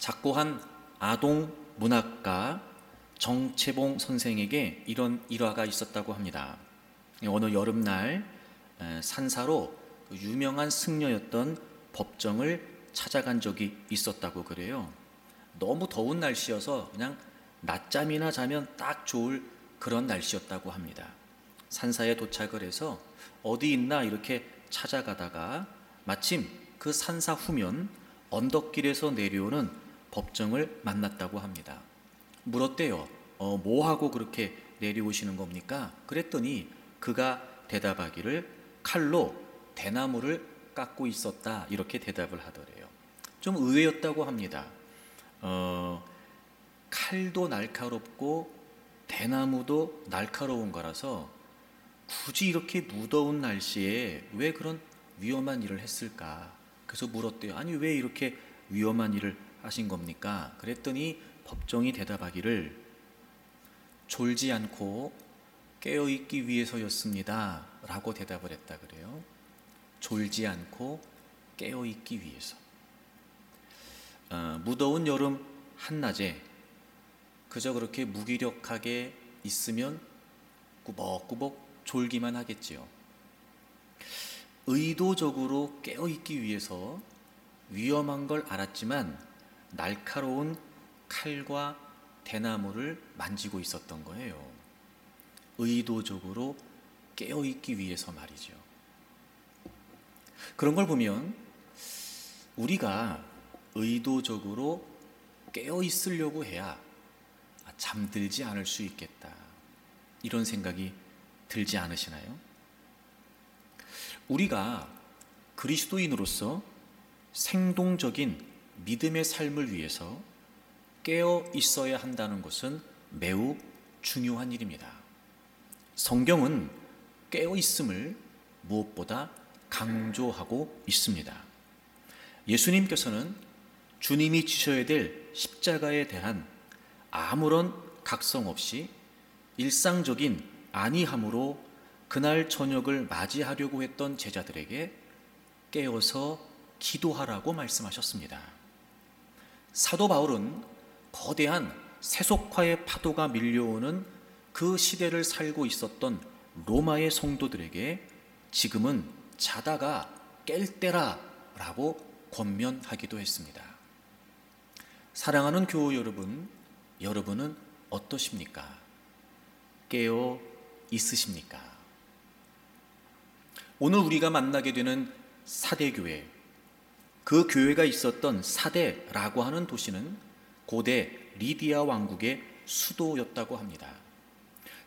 작고한 아동 문학가 정채봉 선생에게 이런 일화가 있었다고 합니다. 어느 여름날 산사로 유명한 승려였던 법정을 찾아간 적이 있었다고 그래요. 너무 더운 날씨여서 그냥 낮잠이나 자면 딱 좋을 그런 날씨였다고 합니다. 산사에 도착을 해서 어디 있나 이렇게 찾아가다가 마침 그 산사 후면 언덕길에서 내려오는 법정을 만났다고 합니다. 물었대요. 뭐하고 그렇게 내려오시는 겁니까? 그랬더니 그가 대답하기를 칼로 대나무를 깎고 있었다 이렇게 대답을 하더래요. 좀 의외였다고 합니다. 칼도 날카롭고 대나무도 날카로운 거라서 굳이 이렇게 무더운 날씨에 왜 그런 위험한 일을 했을까? 그래서 물었대요. 아니 왜 이렇게 위험한 일을 하신 겁니까? 그랬더니 법정이 대답하기를 졸지 않고 깨어있기 위해서였습니다 라고 대답을 했다 그래요. 졸지 않고 깨어있기 위해서. 무더운 여름 한낮에 그저 그렇게 무기력하게 있으면 꾸벅꾸벅 졸기만 하겠지요. 의도적으로 깨어있기 위해서 위험한 걸 알았지만 날카로운 칼과 대나무를 만지고 있었던 거예요. 의도적으로 깨어있기 위해서 말이죠. 그런 걸 보면 우리가 의도적으로 깨어있으려고 해야 잠들지 않을 수 있겠다. 이런 생각이 들지 않으시나요? 우리가 그리스도인으로서 생동적인 믿음의 삶을 위해서 깨어 있어야 한다는 것은 매우 중요한 일입니다. 성경은 깨어 있음을 무엇보다 강조하고 있습니다. 예수님께서는 주님이 지셔야 될 십자가에 대한 아무런 각성 없이 일상적인 안이함으로 그날 저녁을 맞이하려고 했던 제자들에게 깨어서 기도하라고 말씀하셨습니다. 사도 바울은 거대한 세속화의 파도가 밀려오는 그 시대를 살고 있었던 로마의 성도들에게 지금은 자다가 깰 때라 라고 권면하기도 했습니다. 사랑하는 교우 여러분, 여러분은 어떠십니까? 깨어 있으십니까? 오늘 우리가 만나게 되는 사대교회, 그 교회가 있었던 사대라고 하는 도시는 고대 리디아 왕국의 수도였다고 합니다.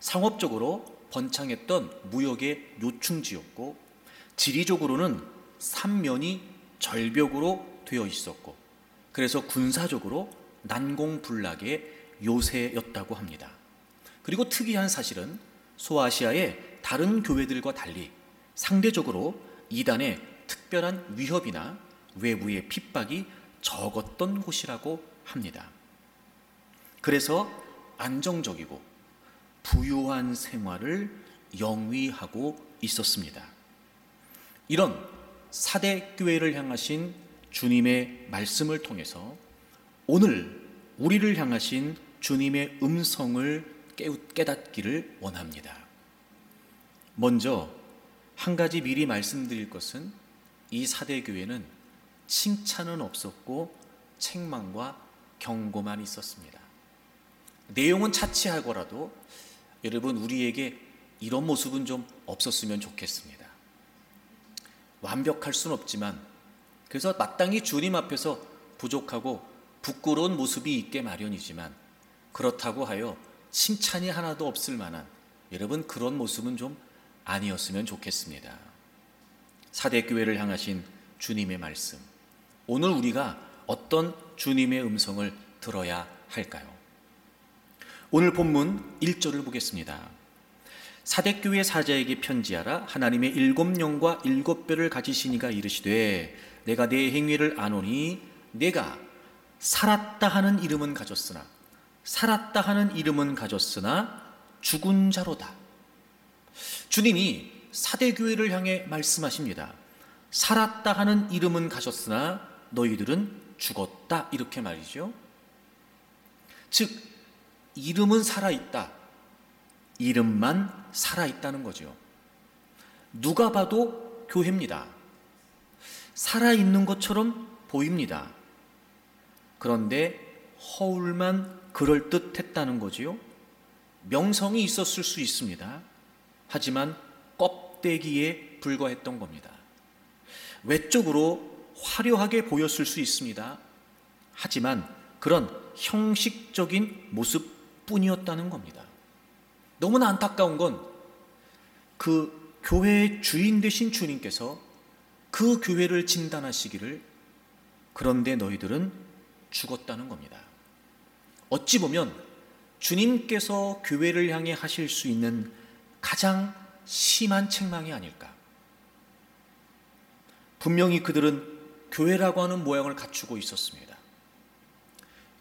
상업적으로 번창했던 무역의 요충지였고 지리적으로는 삼면이 절벽으로 되어 있었고 그래서 군사적으로 난공불락의 요새였다고 합니다. 그리고 특이한 사실은 소아시아의 다른 교회들과 달리 상대적으로 이단의 특별한 위협이나 외부의 핍박이 적었던 곳이라고 합니다. 그래서 안정적이고 부유한 생활을 영위하고 있었습니다. 이런 사대교회를 향하신 주님의 말씀을 통해서 오늘 우리를 향하신 주님의 음성을 깨닫기를 원합니다. 먼저 한 가지 미리 말씀드릴 것은 이 사대교회는 칭찬은 없었고 책망과 경고만 있었습니다. 내용은 차치하고라도 여러분 우리에게 이런 모습은 좀 없었으면 좋겠습니다. 완벽할 수는 없지만 그래서 마땅히 주님 앞에서 부족하고 부끄러운 모습이 있게 마련이지만 그렇다고 하여 칭찬이 하나도 없을 만한 여러분 그런 모습은 좀 아니었으면 좋겠습니다. 사대교회를 향하신 주님의 말씀, 오늘 우리가 어떤 주님의 음성을 들어야 할까요? 오늘 본문 1절을 보겠습니다. 사대교회 사자에게 편지하라. 하나님의 7영과 7뼈를 가지신 이가 이르시되 내가 내 행위를 아노니 내가 살았다 하는 이름은 가졌으나 죽은 자로다. 주님이 사대교회를 향해 말씀하십니다. 살았다 하는 이름은 가졌으나 너희들은 죽었다 이렇게 말이죠. 즉 이름은 살아있다. 이름만 살아있다는 거죠. 누가 봐도 교회입니다. 살아있는 것처럼 보입니다. 그런데 허울만 그럴듯했다는 거지요. 명성이 있었을 수 있습니다. 하지만 껍데기에 불과했던 겁니다. 외적으로 화려하게 보였을 수 있습니다. 하지만 그런 형식적인 모습뿐이었다는 겁니다. 너무나 안타까운 건 그 교회의 주인 되신 주님께서 그 교회를 진단하시기를 그런데 너희들은 죽었다는 겁니다. 어찌 보면 주님께서 교회를 향해 하실 수 있는 가장 심한 책망이 아닐까. 분명히 그들은 교회라고 하는 모양을 갖추고 있었습니다.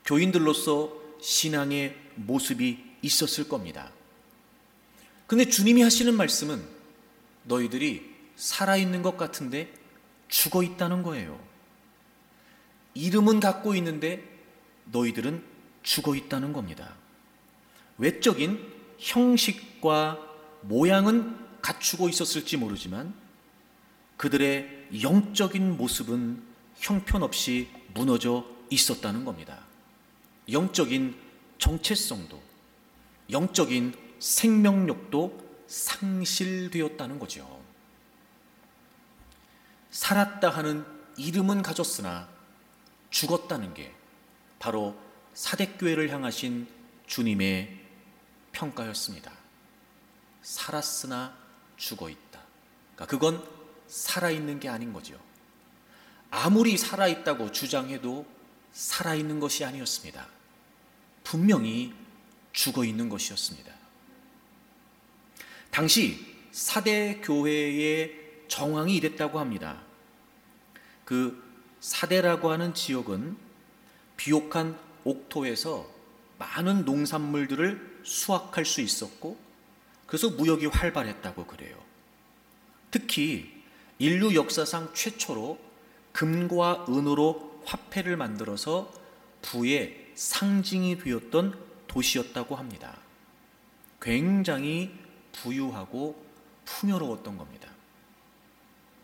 교인들로서 신앙의 모습이 있었을 겁니다. 근데 주님이 하시는 말씀은 너희들이 살아있는 것 같은데 죽어 있다는 거예요. 이름은 갖고 있는데 너희들은 죽어 있다는 겁니다. 외적인 형식과 모양은 갖추고 있었을지 모르지만 그들의 영적인 모습은 형편없이 무너져 있었다는 겁니다. 영적인 정체성도, 영적인 생명력도 상실되었다는 거죠. 살았다 하는 이름은 가졌으나 죽었다는 게 바로 사대교회를 향하신 주님의 평가였습니다. 살았으나 죽어 있다. 그러니까 그건 살아있는 게 아닌 거죠. 아무리 살아있다고 주장해도 살아있는 것이 아니었습니다. 분명히 죽어 있는 것이었습니다. 당시 사대교회의 정황이 이랬다고 합니다. 그 사대라고 하는 지역은 비옥한 옥토에서 많은 농산물들을 수확할 수 있었고 그래서 무역이 활발했다고 그래요. 특히 인류 역사상 최초로 금과 은으로 화폐를 만들어서 부의 상징이 되었던 도시였다고 합니다. 굉장히 부유하고 풍요로웠던 겁니다.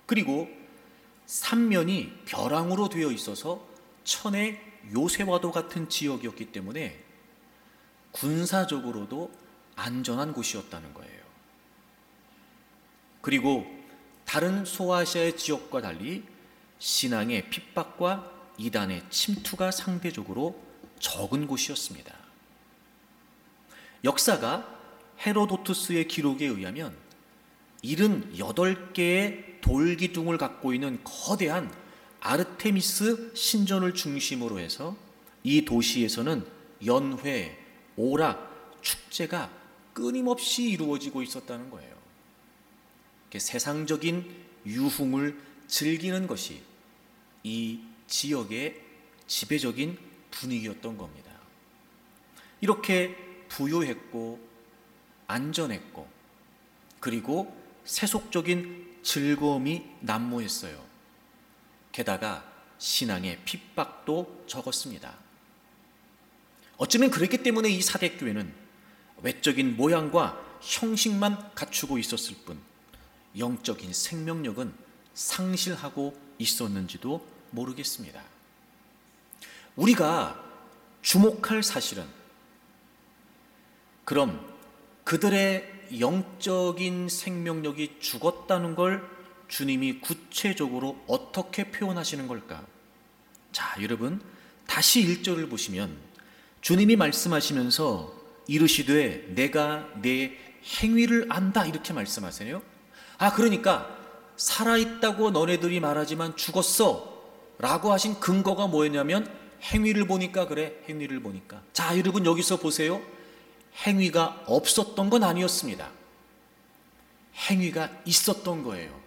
그리고 삼면이 벼랑으로 되어 있어서 천의 요새와도 같은 지역이었기 때문에 군사적으로도 안전한 곳이었다는 거예요. 그리고 다른 소아시아의 지역과 달리 신앙의 핍박과 이단의 침투가 상대적으로 적은 곳이었습니다. 역사가 헤로도투스의 기록에 의하면 78개의 돌기둥을 갖고 있는 거대한 아르테미스 신전을 중심으로 해서 이 도시에서는 연회, 오락, 축제가 끊임없이 이루어지고 있었다는 거예요. 세상적인 유흥을 즐기는 것이 이 지역의 지배적인 분위기였던 겁니다. 이렇게 부유했고 안전했고 그리고 세속적인 즐거움이 난무했어요. 게다가 신앙의 핍박도 적었습니다. 어쩌면 그랬기 때문에 이 사대교회는 외적인 모양과 형식만 갖추고 있었을 뿐 영적인 생명력은 상실하고 있었는지도 모르겠습니다. 우리가 주목할 사실은 그럼 그들의 영적인 생명력이 죽었다는 걸 주님이 구체적으로 어떻게 표현하시는 걸까? 자, 여러분 다시 1절을 보시면 주님이 말씀하시면서 이르시되 내가 내 행위를 안다 이렇게 말씀하세요. 그러니까 살아있다고 너네들이 말하지만 죽었어 라고 하신 근거가 뭐였냐면 행위를 보니까 그래, 행위를 보니까. 자, 여러분 여기서 보세요. 행위가 없었던 건 아니었습니다. 행위가 있었던 거예요.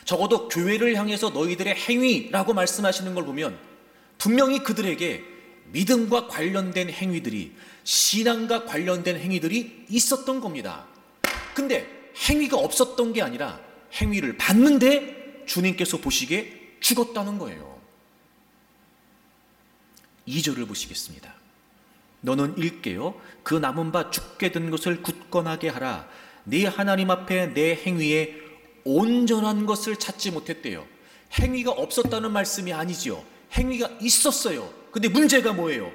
적어도 교회를 향해서 너희들의 행위라고 말씀하시는 걸 보면 분명히 그들에게 믿음과 관련된 행위들이, 신앙과 관련된 행위들이 있었던 겁니다. 근데 행위가 없었던 게 아니라 행위를 봤는데 주님께서 보시기에 죽었다는 거예요. 2절을 보시겠습니다. 너는 일깨어 그 남은 바 죽게 된 것을 굳건하게 하라. 네 하나님 앞에 내 행위에 온전한 것을 찾지 못했대요. 행위가 없었다는 말씀이 아니지요. 행위가 있었어요. 근데 문제가 뭐예요?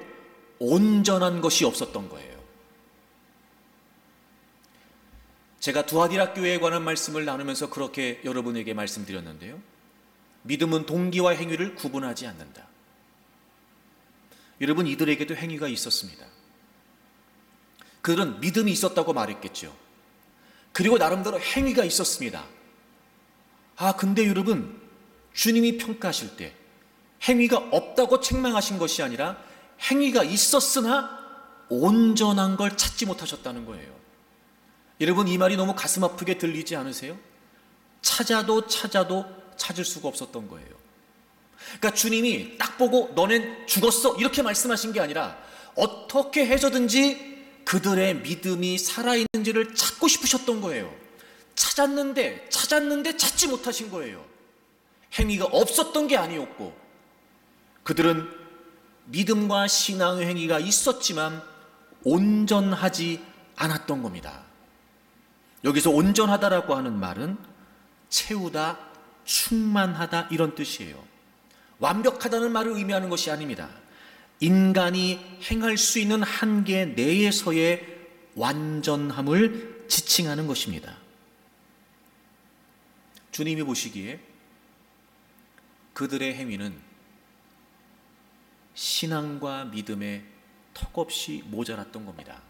온전한 것이 없었던 거예요. 제가 두아디라 교회에 관한 말씀을 나누면서 그렇게 여러분에게 말씀드렸는데요. 믿음은 동기와 행위를 구분하지 않는다. 여러분, 이들에게도 행위가 있었습니다. 그들은 믿음이 있었다고 말했겠죠. 그리고 나름대로 행위가 있었습니다. 근데 여러분, 주님이 평가하실 때 행위가 없다고 책망하신 것이 아니라 행위가 있었으나 온전한 걸 찾지 못하셨다는 거예요. 여러분, 이 말이 너무 가슴 아프게 들리지 않으세요? 찾아도 찾을 수가 없었던 거예요. 그러니까 주님이 딱 보고 너넨 죽었어 이렇게 말씀하신 게 아니라 어떻게 해서든지 그들의 믿음이 살아있는지를 찾고 싶으셨던 거예요. 찾았는데 찾지 못하신 거예요. 행위가 없었던 게 아니었고, 그들은 믿음과 신앙의 행위가 있었지만 온전하지 않았던 겁니다. 여기서 온전하다라고 하는 말은 채우다, 충만하다 이런 뜻이에요. 완벽하다는 말을 의미하는 것이 아닙니다. 인간이 행할 수 있는 한계 내에서의 완전함을 지칭하는 것입니다. 주님이 보시기에 그들의 행위는 신앙과 믿음에 턱없이 모자랐던 겁니다.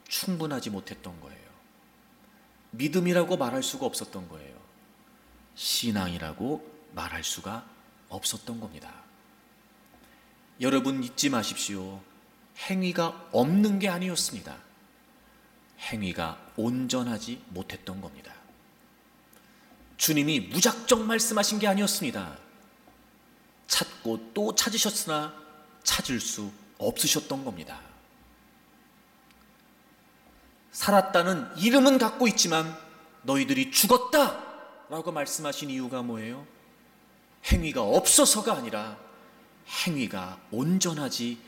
충분하지 못했던 거예요. 믿음이라고 말할 수가 없었던 거예요. 신앙이라고 말할 수가 없었던 겁니다. 여러분, 잊지 마십시오. 행위가 없는 게 아니었습니다. 행위가 온전하지 못했던 겁니다. 주님이 무작정 말씀하신 게 아니었습니다. 찾고 또 찾으셨으나 찾을 수 없으셨던 겁니다. 살았다는 이름은 갖고 있지만 너희들이 죽었다 라고 말씀하신 이유가 뭐예요? 행위가 없어서가 아니라 행위가 온전하지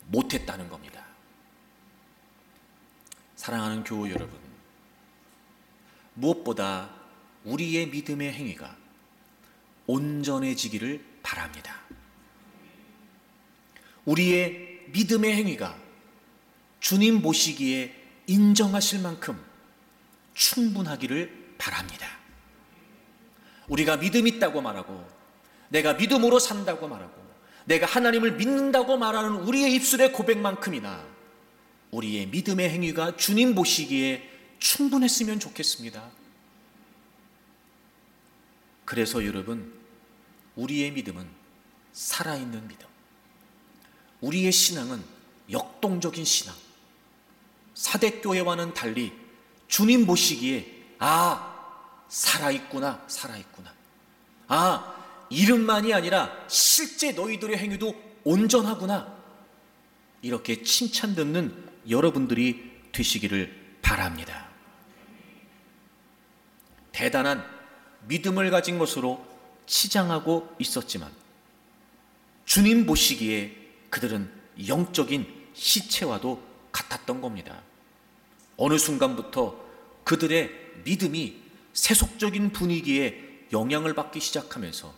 못했다는 겁니다. 사랑하는 교우 여러분, 무엇보다 우리의 믿음의 행위가 온전해지기를 바랍니다. 우리의 믿음의 행위가 주님 보시기에 인정하실 만큼 충분하기를 바랍니다. 우리가 믿음 있다고 말하고, 내가 믿음으로 산다고 말하고, 내가 하나님을 믿는다고 말하는 우리의 입술의 고백만큼이나 우리의 믿음의 행위가 주님 보시기에 충분했으면 좋겠습니다. 그래서 여러분, 우리의 믿음은 살아있는 믿음, 우리의 신앙은 역동적인 신앙, 사대교회와는 달리 주님 보시기에 살아있구나. 이름만이 아니라 실제 너희들의 행위도 온전하구나. 이렇게 칭찬 듣는 여러분들이 되시기를 바랍니다. 대단한 믿음을 가진 것으로 치장하고 있었지만 주님 보시기에 그들은 영적인 시체와도 같았던 겁니다. 어느 순간부터 그들의 믿음이 세속적인 분위기에 영향을 받기 시작하면서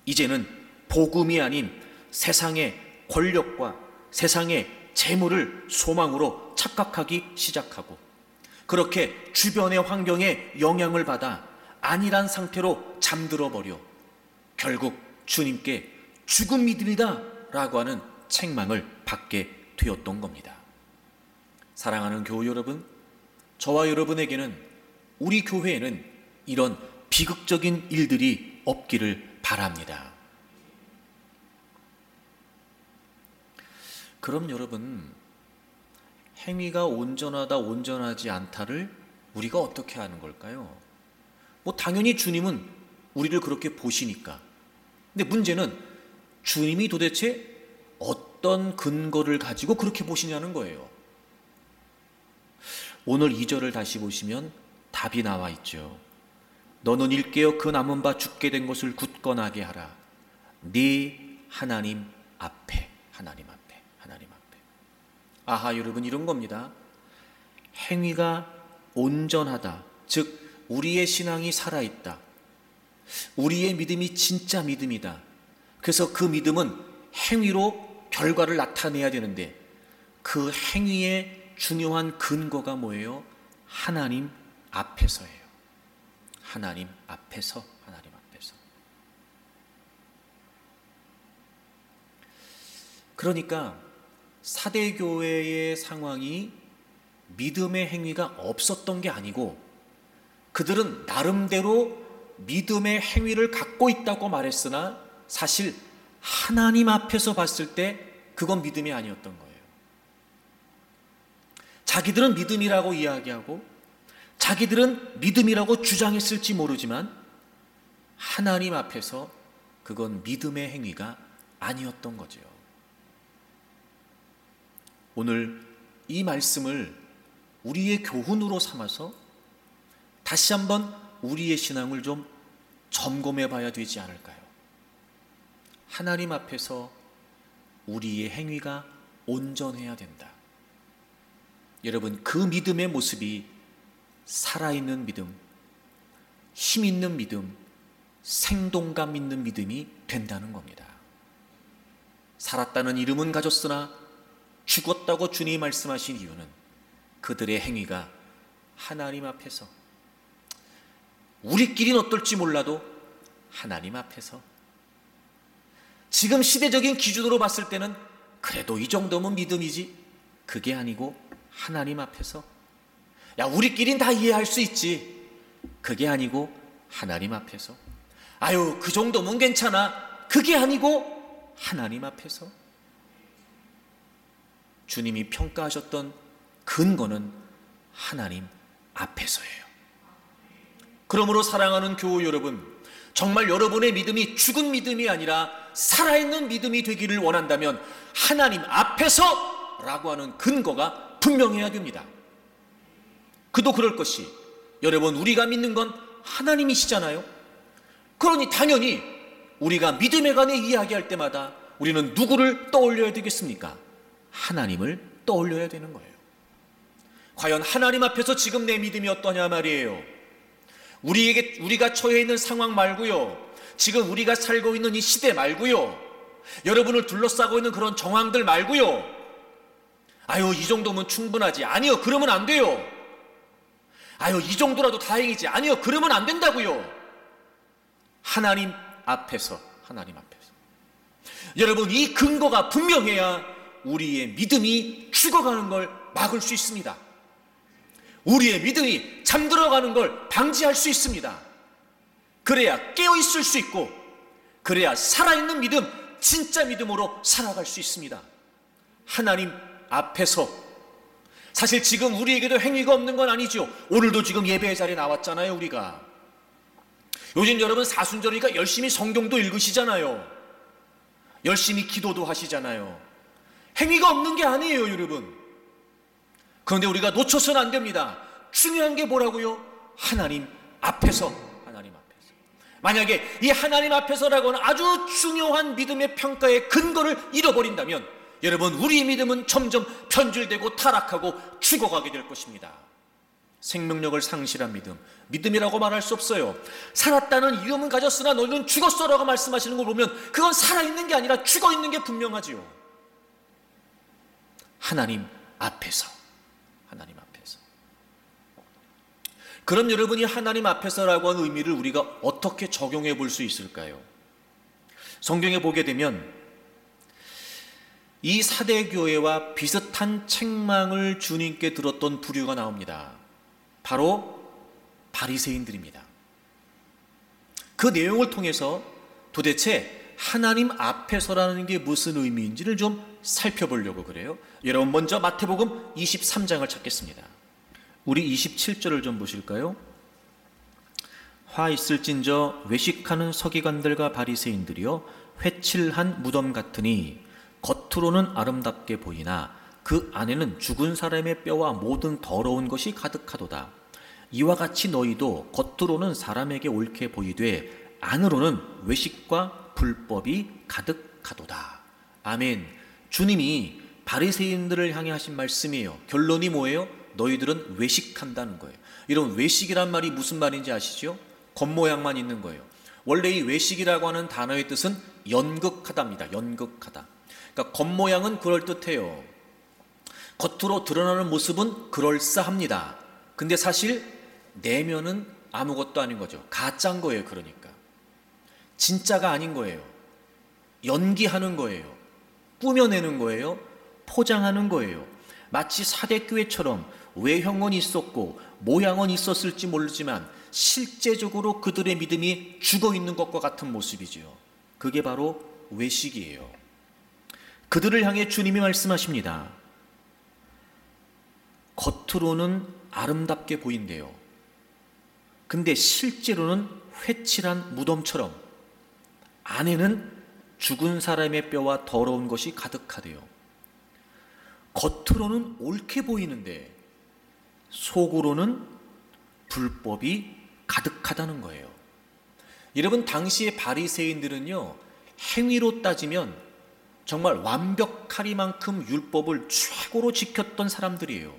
이제는 복음이 아닌 세상의 권력과 세상의 재물을 소망으로 착각하기 시작하고, 그렇게 주변의 환경에 영향을 받아 안일한 상태로 잠들어 버려 결국 주님께 죽은 믿음이다 라고 하는 책망을 받게 되었던 겁니다. 사랑하는 교우 여러분, 저와 여러분에게는, 우리 교회에는 이런 비극적인 일들이 없기를 바랍니다. 그럼 여러분, 행위가 온전하다 온전하지 않다를 우리가 어떻게 하는 걸까요? 당연히 주님은 우리를 그렇게 보시니까. 근데 문제는 주님이 도대체 어떤 근거를 가지고 그렇게 보시냐는 거예요. 오늘 2절을 다시 보시면 답이 나와 있죠. 너는 일깨어 그 남은 바 죽게 된 것을 굳건하게 하라. 네 하나님 앞에, 하나님 앞에, 하나님 앞에. 아하, 여러분, 이런 겁니다. 행위가 온전하다, 즉 우리의 신앙이 살아있다, 우리의 믿음이 진짜 믿음이다. 그래서 그 믿음은 행위로 결과를 나타내야 되는데, 그 행위의 중요한 근거가 뭐예요? 하나님 앞에서예요. 하나님 앞에서, 하나님 앞에서. 그러니까 사대교회의 상황이 믿음의 행위가 없었던 게 아니고, 그들은 나름대로 믿음의 행위를 갖고 있다고 말했으나 사실 하나님 앞에서 봤을 때 그건 믿음이 아니었던 거예요. 자기들은 믿음이라고 이야기하고 자기들은 믿음이라고 주장했을지 모르지만 하나님 앞에서 그건 믿음의 행위가 아니었던 거죠. 오늘 이 말씀을 우리의 교훈으로 삼아서 다시 한번 우리의 신앙을 좀 점검해 봐야 되지 않을까요? 하나님 앞에서 우리의 행위가 온전해야 된다. 여러분, 그 믿음의 모습이 살아있는 믿음, 힘 있는 믿음, 생동감 있는 믿음이 된다는 겁니다. 살았다는 이름은 가졌으나 죽었다고 주님이 말씀하신 이유는 그들의 행위가 하나님 앞에서, 우리끼리는 어떨지 몰라도 하나님 앞에서, 지금 시대적인 기준으로 봤을 때는 그래도 이 정도면 믿음이지, 그게 아니고 하나님 앞에서, 야, 우리끼리는 다 이해할 수 있지, 그게 아니고 하나님 앞에서, 아유, 그 정도면 괜찮아, 그게 아니고 하나님 앞에서. 주님이 평가하셨던 근거는 하나님 앞에서예요. 그러므로 사랑하는 교우 여러분, 정말 여러분의 믿음이 죽은 믿음이 아니라 살아있는 믿음이 되기를 원한다면 하나님 앞에서 라고 하는 근거가 분명해야 됩니다. 그도 그럴 것이, 여러분, 우리가 믿는 건 하나님이시잖아요. 그러니 당연히 우리가 믿음에 관해 이야기할 때마다 우리는 누구를 떠올려야 되겠습니까? 하나님을 떠올려야 되는 거예요. 과연 하나님 앞에서 지금 내 믿음이 어떠냐 말이에요. 우리가 처해 있는 상황 말고요, 지금 우리가 살고 있는 이 시대 말고요, 여러분을 둘러싸고 있는 그런 정황들 말고요, 아유, 이 정도면 충분하지, 아니요, 그러면 안 돼요, 아유, 이 정도라도 다행이지, 아니요, 그러면 안 된다고요. 하나님 앞에서, 하나님 앞에서. 여러분, 이 근거가 분명해야 우리의 믿음이 죽어가는 걸 막을 수 있습니다. 우리의 믿음이 잠들어가는 걸 방지할 수 있습니다. 그래야 깨어있을 수 있고, 그래야 살아있는 믿음, 진짜 믿음으로 살아갈 수 있습니다. 하나님 앞에서. 사실 지금 우리에게도 행위가 없는 건 아니죠. 오늘도 지금 예배 자리에 나왔잖아요, 우리가. 요즘 여러분 사순절이니까 열심히 성경도 읽으시잖아요. 열심히 기도도 하시잖아요. 행위가 없는 게 아니에요, 여러분. 그런데 우리가 놓쳐서는 안 됩니다. 중요한 게 뭐라고요? 하나님 앞에서, 하나님 앞에서. 만약에 이 하나님 앞에서라고 하는 아주 중요한 믿음의 평가의 근거를 잃어버린다면 여러분, 우리의 믿음은 점점 변질되고 타락하고 죽어가게 될 것입니다. 생명력을 상실한 믿음, 믿음이라고 말할 수 없어요. 살았다는 이름은 가졌으나 너희는 죽었어라고 말씀하시는 걸 보면 그건 살아있는 게 아니라 죽어있는 게 분명하지요. 하나님 앞에서, 하나님 앞에서. 그럼 여러분이 하나님 앞에서라고 하는 의미를 우리가 어떻게 적용해 볼 수 있을까요? 성경에 보게 되면 이 사대교회와 비슷한 책망을 주님께 들었던 부류가 나옵니다. 바로 바리새인들입니다. 그 내용을 통해서 도대체 하나님 앞에서라는 게 무슨 의미인지를 좀 살펴보려고 그래요. 여러분, 먼저 마태복음 23장을 찾겠습니다. 우리 27절을 좀 보실까요? 화 있을진저 외식하는 서기관들과 바리새인들이여 회칠한 무덤 같으니 겉으로는 아름답게 보이나 그 안에는 죽은 사람의 뼈와 모든 더러운 것이 가득하도다. 이와 같이 너희도 겉으로는 사람에게 옳게 보이되 안으로는 외식과 불법이 가득하도다. 아멘. 주님이 바리새인들을 향해 하신 말씀이에요. 결론이 뭐예요? 너희들은 외식한다는 거예요. 이런 외식이란 말이 무슨 말인지 아시죠? 겉모양만 있는 거예요. 원래 이 외식이라고 하는 단어의 뜻은 연극하다입니다. 연극하다. 그러니까 겉모양은 그럴듯해요. 겉으로 드러나는 모습은 그럴싸합니다. 근데 사실 내면은 아무것도 아닌 거죠. 가짜인 거예요. 그러니까 진짜가 아닌 거예요. 연기하는 거예요. 꾸며내는 거예요. 포장하는 거예요. 마치 사대교회처럼 외형은 있었고 모양은 있었을지 모르지만 실제적으로 그들의 믿음이 죽어 있는 것과 같은 모습이지요. 그게 바로 외식이에요. 그들을 향해 주님이 말씀하십니다. 겉으로는 아름답게 보인대요. 근데 실제로는 회칠한 무덤처럼 안에는 죽은 사람의 뼈와 더러운 것이 가득하대요. 겉으로는 옳게 보이는데 속으로는 불법이 가득하다는 거예요. 여러분, 당시의 바리새인들은요, 행위로 따지면 정말 완벽하리만큼 율법을 최고로 지켰던 사람들이에요.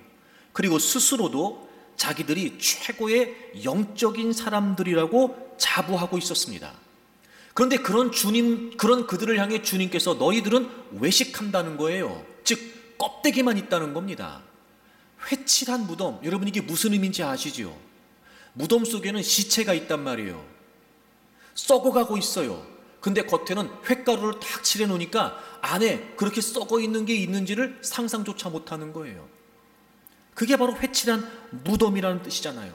그리고 스스로도 자기들이 최고의 영적인 사람들이라고 자부하고 있었습니다. 그런데 그런 그들을 향해 주님께서 너희들은 외식한다는 거예요. 즉 껍데기만 있다는 겁니다. 회칠한 무덤, 여러분 이게 무슨 의미인지 아시죠? 무덤 속에는 시체가 있단 말이에요. 썩어가고 있어요. 근데 겉에는 횟가루를 탁 칠해 놓으니까 안에 그렇게 썩어 있는 게 있는지를 상상조차 못하는 거예요. 그게 바로 회칠한 무덤이라는 뜻이잖아요.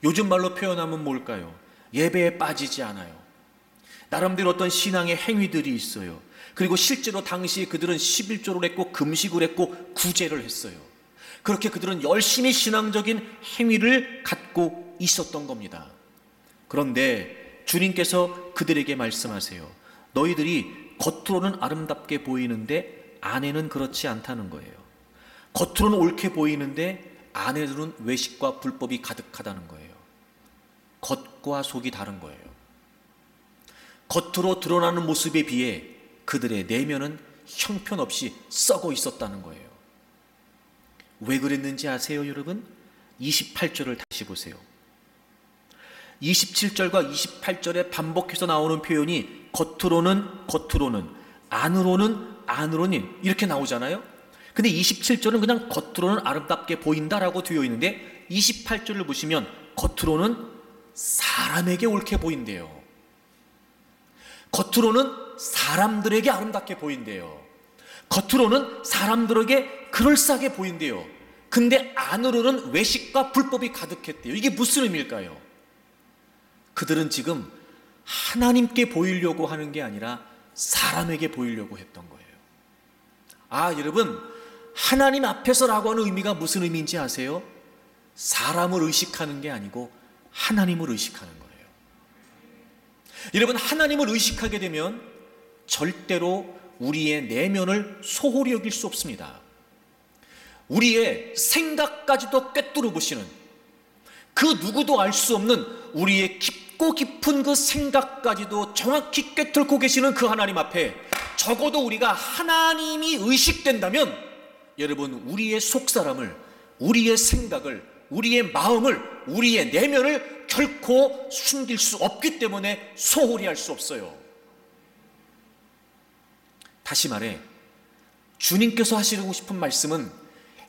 요즘 말로 표현하면 뭘까요? 예배에 빠지지 않아요. 나름대로 어떤 신앙의 행위들이 있어요. 그리고 실제로 당시에 그들은 11조를 했고 금식을 했고 구제를 했어요. 그렇게 그들은 열심히 신앙적인 행위를 갖고 있었던 겁니다. 그런데 주님께서 그들에게 말씀하세요. 너희들이 겉으로는 아름답게 보이는데 안에는 그렇지 않다는 거예요. 겉으로는 옳게 보이는데 안에는 외식과 불법이 가득하다는 거예요. 겉과 속이 다른 거예요. 겉으로 드러나는 모습에 비해 그들의 내면은 형편없이 썩어 있었다는 거예요. 왜 그랬는지 아세요, 여러분? 28절을 다시 보세요. 27절과 28절에 반복해서 나오는 표현이 겉으로는 안으로는 이렇게 나오잖아요. 근데 27절은 그냥 겉으로는 아름답게 보인다라고 되어 있는데 28절을 보시면 겉으로는 사람에게 옳게 보인대요. 겉으로는 사람들에게 아름답게 보인대요. 겉으로는 사람들에게 그럴싸하게 보인대요. 근데 안으로는 외식과 불법이 가득했대요. 이게 무슨 의미일까요? 그들은 지금 하나님께 보이려고 하는 게 아니라 사람에게 보이려고 했던 거예요. 여러분, 하나님 앞에서라고 하는 의미가 무슨 의미인지 아세요? 사람을 의식하는 게 아니고 하나님을 의식하는 거예요. 여러분, 하나님을 의식하게 되면 절대로 우리의 내면을 소홀히 여길 수 없습니다. 우리의 생각까지도 꿰뚫어 보시는, 그 누구도 알 수 없는 우리의 깊고 깊은 그 생각까지도 정확히 꿰뚫고 계시는 그 하나님 앞에 적어도 우리가 하나님이 의식된다면 여러분, 우리의 속사람을, 우리의 생각을, 우리의 마음을, 우리의 내면을 결코 숨길 수 없기 때문에 소홀히 할 수 없어요. 다시 말해, 주님께서 하시고 싶은 말씀은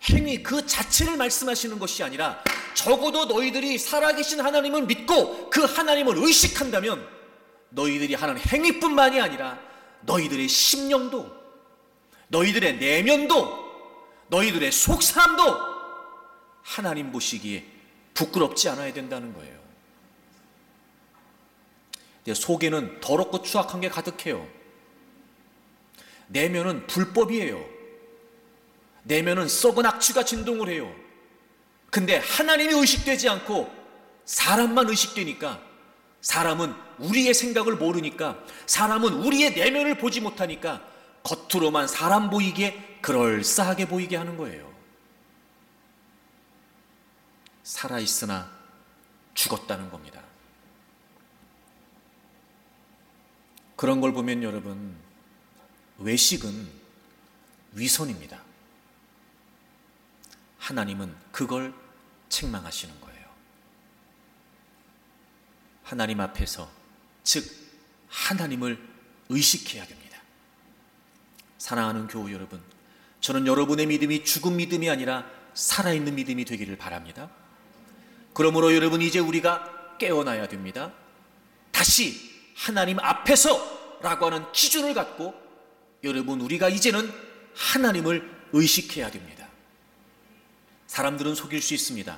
행위 그 자체를 말씀하시는 것이 아니라 적어도 너희들이 살아계신 하나님을 믿고 그 하나님을 의식한다면 너희들이 하는 행위뿐만이 아니라 너희들의 심령도, 너희들의 내면도, 너희들의 속사람도 하나님 보시기에 부끄럽지 않아야 된다는 거예요. 속에는 더럽고 추악한 게 가득해요. 내면은 불법이에요. 내면은 썩은 악취가 진동을 해요. 근데 하나님이 의식되지 않고 사람만 의식되니까, 사람은 우리의 생각을 모르니까, 사람은 우리의 내면을 보지 못하니까 겉으로만 사람 보이게, 그럴싸하게 보이게 하는 거예요. 살아있으나 죽었다는 겁니다. 그런 걸 보면 여러분, 외식은 위선입니다. 하나님은 그걸 책망하시는 거예요. 하나님 앞에서, 즉 하나님을 의식해야 됩니다. 사랑하는 교우 여러분, 저는 여러분의 믿음이 죽은 믿음이 아니라 살아있는 믿음이 되기를 바랍니다. 그러므로 여러분, 이제 우리가 깨어나야 됩니다. 다시 하나님 앞에서 라고 하는 기준을 갖고 여러분, 우리가 이제는 하나님을 의식해야 됩니다. 사람들은 속일 수 있습니다.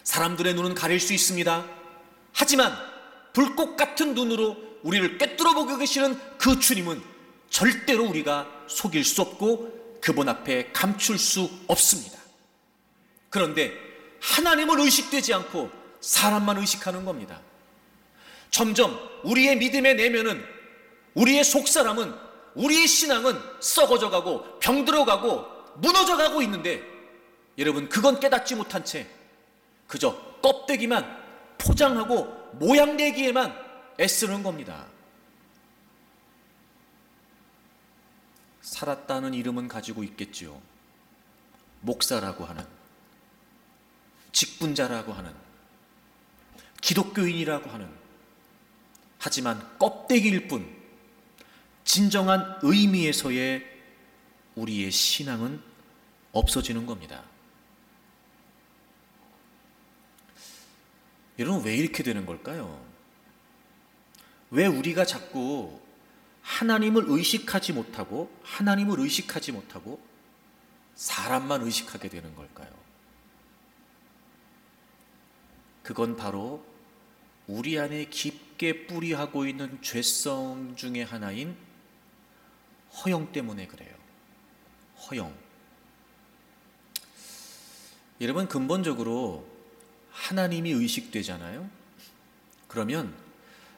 사람들의 눈은 가릴 수 있습니다. 하지만 불꽃 같은 눈으로 우리를 꿰뚫어 보고 계시는 그 주님은 절대로 우리가 속일 수 없고 그분 앞에 감출 수 없습니다. 그런데 하나님을 의식되지 않고 사람만 의식하는 겁니다. 점점 우리의 믿음의 내면은, 우리의 속사람은, 우리의 신앙은 썩어져 가고 병들어 가고 무너져 가고 있는데, 여러분, 그건 깨닫지 못한 채 그저 껍데기만 포장하고 모양내기에만 애쓰는 겁니다. 살았다는 이름은 가지고 있겠지요. 목사라고 하는, 직분자라고 하는, 기독교인이라고 하는, 하지만 껍데기일 뿐 진정한 의미에서의 우리의 신앙은 없어지는 겁니다. 여러분, 왜 이렇게 되는 걸까요? 왜 우리가 자꾸 하나님을 의식하지 못하고 사람만 의식하게 되는 걸까요? 그건 바로 우리 안에 깊게 뿌리하고 있는 죄성 중에 하나인 허영 때문에 그래요. 허영. 여러분, 근본적으로 하나님이 의식되잖아요. 그러면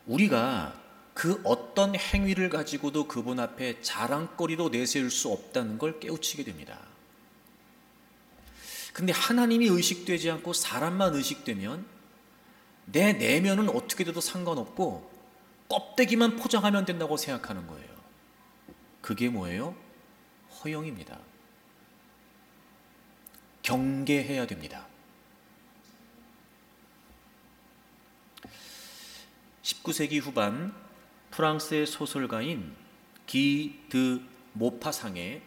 우리가 그 어떤 행위를 가지고도 그분 앞에 자랑거리로 내세울 수 없다는 걸 깨우치게 됩니다. 근데 하나님이 의식되지 않고 사람만 의식되면 내 내면은 어떻게 돼도 상관없고 껍데기만 포장하면 된다고 생각하는 거예요. 그게 뭐예요? 허영입니다. 경계해야 됩니다. 19세기 후반 프랑스의 소설가인 기 드 모파상의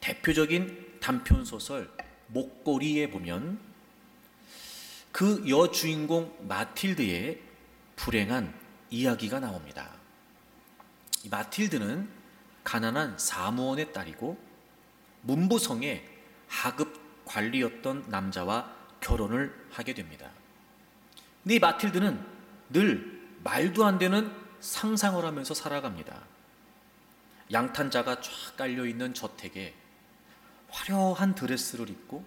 대표적인 단편소설 목걸이에 보면 그 여주인공 마틸드의 불행한 이야기가 나옵니다. 이 마틸드는 가난한 사무원의 딸이고 문부성의 하급 관리였던 남자와 결혼을 하게 됩니다. 근데 이 마틸드는 늘 말도 안 되는 상상을 하면서 살아갑니다. 양탄자가 쫙 깔려있는 저택에 화려한 드레스를 입고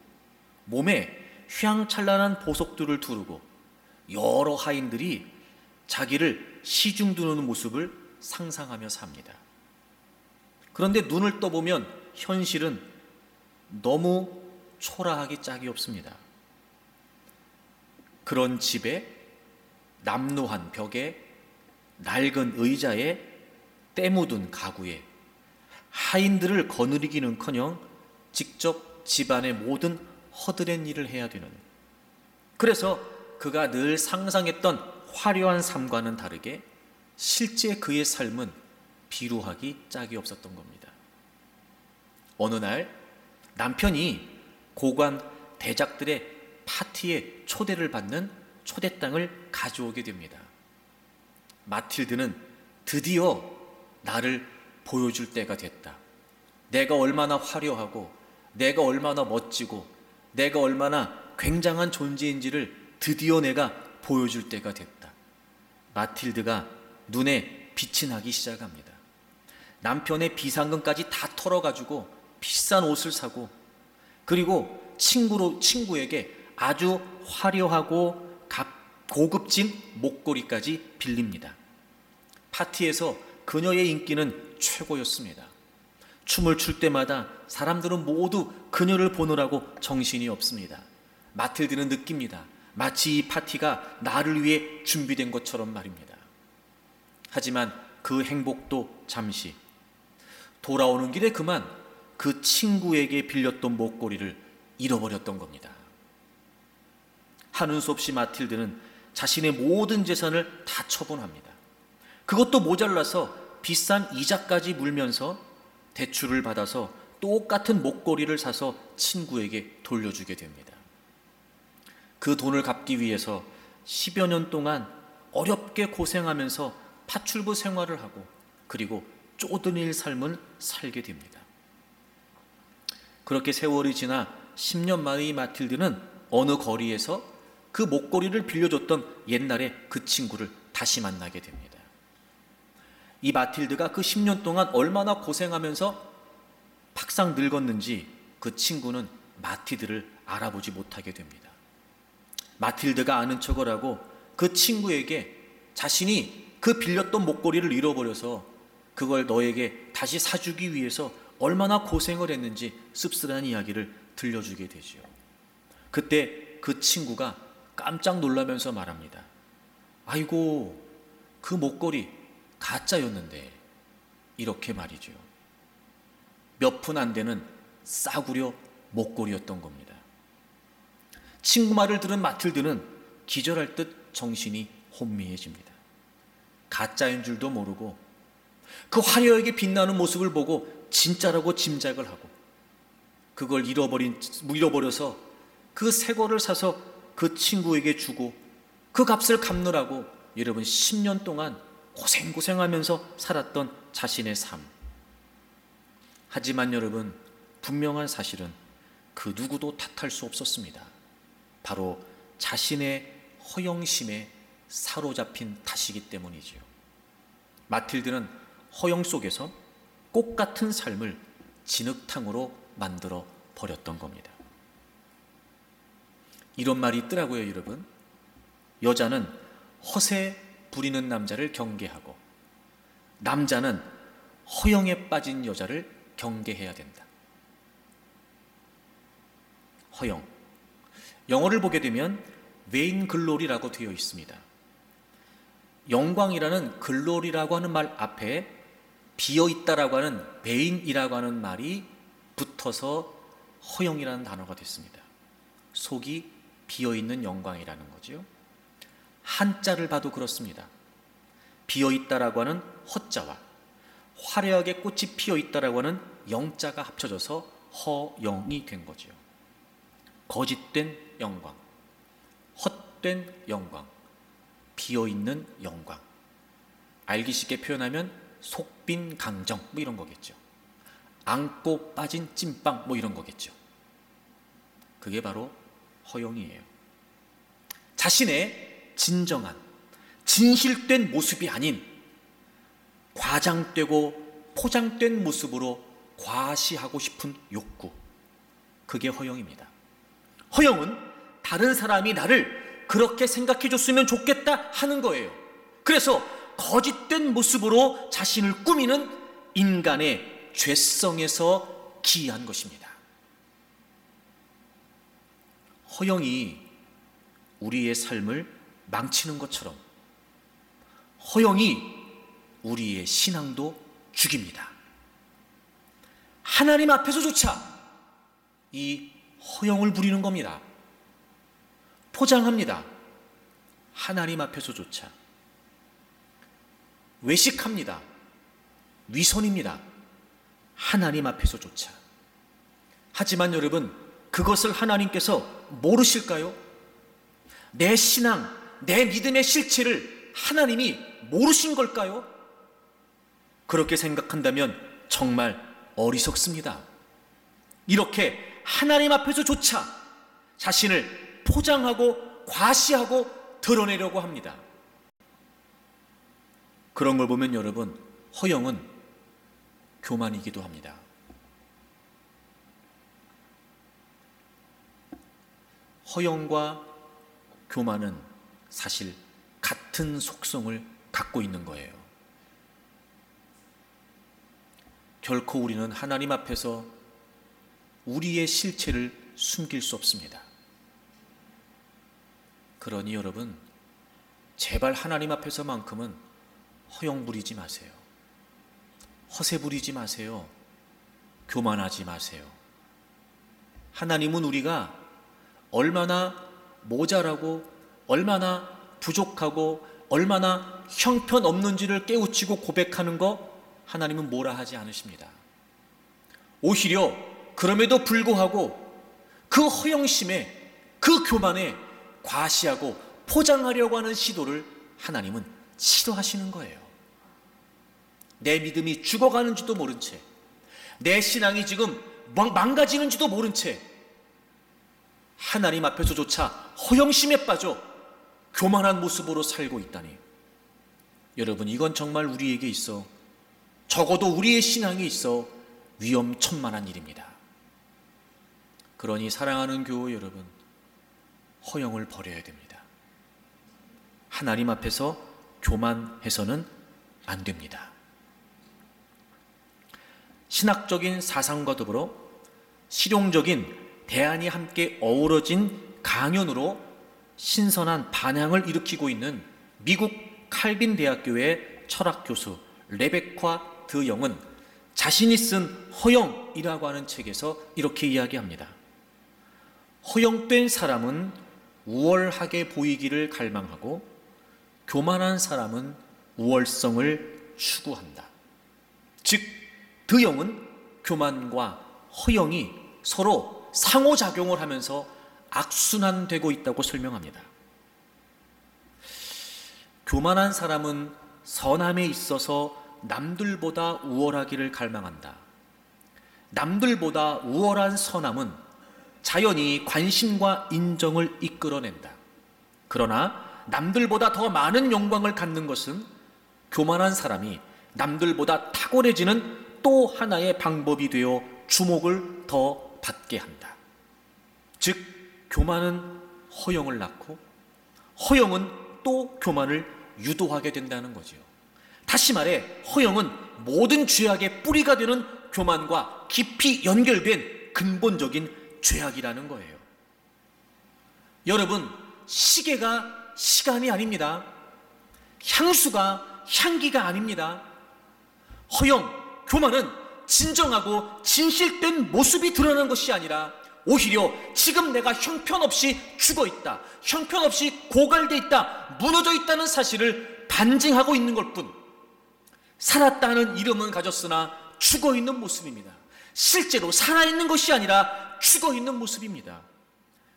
몸에 휘황찬란한 보석들을 두르고 여러 하인들이 자기를 시중두는 모습을 상상하며 삽니다. 그런데 눈을 떠보면 현실은 너무 초라하기 짝이 없습니다. 그런 집에 남루한 벽에 낡은 의자에 때 묻은 가구에 하인들을 거느리기는커녕 직접 집안의 모든 허드렛 일을 해야 되는, 그래서 그가 늘 상상했던 화려한 삶과는 다르게 실제 그의 삶은 비루하기 짝이 없었던 겁니다. 어느 날 남편이 고관 대작들의 파티에 초대를 받는 초대장을 가져오게 됩니다. 마틸드는 드디어 나를 보여줄 때가 됐다. 내가 얼마나 화려하고 내가 얼마나 멋지고 내가 얼마나 굉장한 존재인지를 드디어 내가 보여줄 때가 됐다. 마틸드가 눈에 빛이 나기 시작합니다. 남편의 비상금까지 다 털어가지고 비싼 옷을 사고, 그리고 친구에게 아주 화려하고 고급진 목걸이까지 빌립니다. 파티에서 그녀의 인기는 최고였습니다. 춤을 출 때마다 사람들은 모두 그녀를 보느라고 정신이 없습니다. 마틸드는 느낍니다. 마치 이 파티가 나를 위해 준비된 것처럼 말입니다. 하지만 그 행복도 잠시. 돌아오는 길에 그만 그 친구에게 빌렸던 목걸이를 잃어버렸던 겁니다. 하는 수 없이 마틸드는 자신의 모든 재산을 다 처분합니다. 그것도 모자라서 비싼 이자까지 물면서 대출을 받아서 똑같은 목걸이를 사서 친구에게 돌려주게 됩니다. 그 돈을 갚기 위해서 10여 년 동안 어렵게 고생하면서 파출부 생활을 하고 그리고 쪼드릴 삶을 살게 됩니다. 그렇게 세월이 지나 10년 만에 이 마틸드는 어느 거리에서 그 목걸이를 빌려줬던 옛날에 그 친구를 다시 만나게 됩니다. 이 마틸드가 그 10년 동안 얼마나 고생하면서 박상 늙었는지 그 친구는 마틸드를 알아보지 못하게 됩니다. 마틸드가 아는 척을 하고 그 친구에게 자신이 그 빌렸던 목걸이를 잃어버려서 그걸 너에게 다시 사주기 위해서 얼마나 고생을 했는지 씁쓸한 이야기를 들려주게 되죠. 그때 그 친구가 깜짝 놀라면서 말합니다. 아이고, 그 목걸이 가짜였는데. 이렇게 말이죠. 몇 푼 안 되는 싸구려 목걸이였던 겁니다. 친구 말을 들은 마틸드는 기절할 듯 정신이 혼미해집니다. 가짜인 줄도 모르고 그 화려하게 빛나는 모습을 보고 진짜라고 짐작을 하고 그걸 잃어버려서 그 새 거를 사서 그 친구에게 주고 그 값을 갚느라고 여러분 10년 동안 고생하면서 살았던 자신의 삶. 하지만 여러분, 분명한 사실은 그 누구도 탓할 수 없었습니다. 바로 자신의 허영심에 사로잡힌 탓이기 때문이지요. 마틸드는 허영 속에서 꽃 같은 삶을 진흙탕으로 만들어 버렸던 겁니다. 이런 말이 있더라고요, 여러분. 여자는 허세 부리는 남자를 경계하고 남자는 허영에 빠진 여자를 경계해야 된다. 허영. 영어를 보게 되면 vain glory라고 되어 있습니다. 영광이라는 글로리라고 하는 말 앞에 비어있다라고 하는 vain이라고 하는 말이 붙어서 허영이라는 단어가 됐습니다. 속이 비어있는 영광이라는 거죠. 한자를 봐도 그렇습니다. 비어있다라고 하는 허자와 화려하게 꽃이 피어있다라고 하는 영자가 합쳐져서 허영이 된 거죠. 거짓된 영광, 헛된 영광, 비어있는 영광. 알기 쉽게 표현하면 속빈 강정 뭐 이런 거겠죠. 안고 빠진 찐빵 뭐 이런 거겠죠. 그게 바로 허영이에요. 자신의 진정한 진실된 모습이 아닌 과장되고 포장된 모습으로 과시하고 싶은 욕구, 그게 허영입니다. 허영은 다른 사람이 나를 그렇게 생각해 줬으면 좋겠다 하는 거예요. 그래서 거짓된 모습으로 자신을 꾸미는 인간의 죄성에서 기이한 것입니다. 허영이 우리의 삶을 망치는 것처럼 허영이 우리의 신앙도 죽입니다. 하나님 앞에서조차 이 허영을 부리는 겁니다. 포장합니다. 하나님 앞에서조차 외식합니다. 위선입니다. 하나님 앞에서조차. 하지만 여러분, 그것을 하나님께서 모르실까요? 내 신앙, 내 믿음의 실체를 하나님이 모르신 걸까요? 그렇게 생각한다면 정말 어리석습니다. 이렇게 하나님 앞에서조차 자신을 포장하고 과시하고 드러내려고 합니다. 그런 걸 보면 여러분, 허영은 교만이기도 합니다. 허영과 교만은 사실 같은 속성을 갖고 있는 거예요. 결코 우리는 하나님 앞에서 우리의 실체를 숨길 수 없습니다. 그러니 여러분, 제발 하나님 앞에서만큼은 허영 부리지 마세요. 허세 부리지 마세요. 교만하지 마세요. 하나님은 우리가 얼마나 모자라고 얼마나 부족하고 얼마나 형편없는지를 깨우치고 고백하는 거 하나님은 뭐라 하지 않으십니다. 오히려 그럼에도 불구하고 그 허영심에 그 교만에 과시하고 포장하려고 하는 시도를 하나님은 싫어하시는 거예요. 내 믿음이 죽어가는지도 모른 채, 내 신앙이 지금 망가지는지도 모른 채 하나님 앞에서조차 허영심에 빠져 교만한 모습으로 살고 있다니, 여러분, 이건 정말 우리에게 있어, 적어도 우리의 신앙에 있어 위험천만한 일입니다. 그러니 사랑하는 교우 여러분, 허영을 버려야 됩니다. 하나님 앞에서 교만해서는 안 됩니다. 신학적인 사상과 더불어 실용적인 대안이 함께 어우러진 강연으로 신선한 반향을 일으키고 있는 미국 칼빈 대학교의 철학 교수 레베카 드 영은 자신이 쓴 허영이라고 하는 책에서 이렇게 이야기합니다. 허영된 사람은 우월하게 보이기를 갈망하고 교만한 사람은 우월성을 추구한다. 즉, 드 영은 교만과 허영이 서로 상호작용을 하면서 악순환되고 있다고 설명합니다. 교만한 사람은 선함에 있어서 남들보다 우월하기를 갈망한다. 남들보다 우월한 선함은 자연히 관심과 인정을 이끌어낸다. 그러나 남들보다 더 많은 영광을 갖는 것은 교만한 사람이 남들보다 탁월해지는 또 하나의 방법이 되어 주목을 더 받게 한다. 즉, 교만은 허영을 낳고 허영은 또 교만을 유도하게 된다는 거지요. 다시 말해, 허영은 모든 죄악의 뿌리가 되는 교만과 깊이 연결된 근본적인 죄악이라는 거예요. 여러분, 시계가 시간이 아닙니다. 향수가 향기가 아닙니다. 허영, 교만은 진정하고 진실된 모습이 드러나는 것이 아니라 오히려 지금 내가 형편없이 죽어있다, 형편없이 고갈돼 있다, 무너져 있다는 사실을 반증하고 있는 것뿐, 살았다는 이름은 가졌으나 죽어있는 모습입니다. 실제로 살아있는 것이 아니라 죽어있는 모습입니다.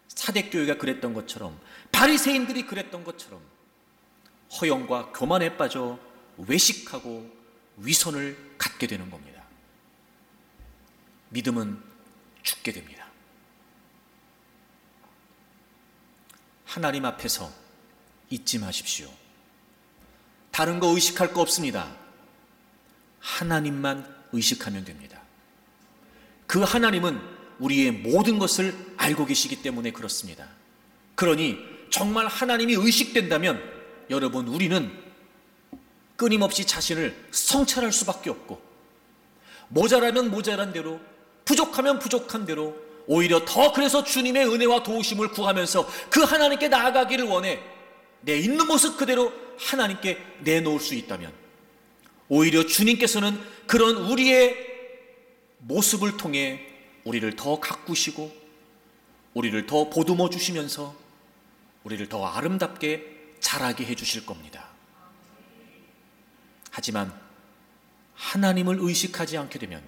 사대교회가 그랬던 것처럼, 바리새인들이 그랬던 것처럼 허영과 교만에 빠져 외식하고 위선을 갖게 되는 겁니다. 믿음은 죽게 됩니다. 하나님 앞에서 잊지 마십시오. 다른 거 의식할 거 없습니다. 하나님만 의식하면 됩니다. 그 하나님은 우리의 모든 것을 알고 계시기 때문에 그렇습니다. 그러니 정말 하나님이 의식된다면 여러분, 우리는 끊임없이 자신을 성찰할 수밖에 없고, 모자라면 모자란 대로, 부족하면 부족한 대로, 오히려 더 그래서 주님의 은혜와 도우심을 구하면서 그 하나님께 나아가기를 원해 내 있는 모습 그대로 하나님께 내놓을 수 있다면, 오히려 주님께서는 그런 우리의 모습을 통해 우리를 더 가꾸시고 우리를 더 보듬어 주시면서 우리를 더 아름답게 자라게 해주실 겁니다. 하지만 하나님을 의식하지 않게 되면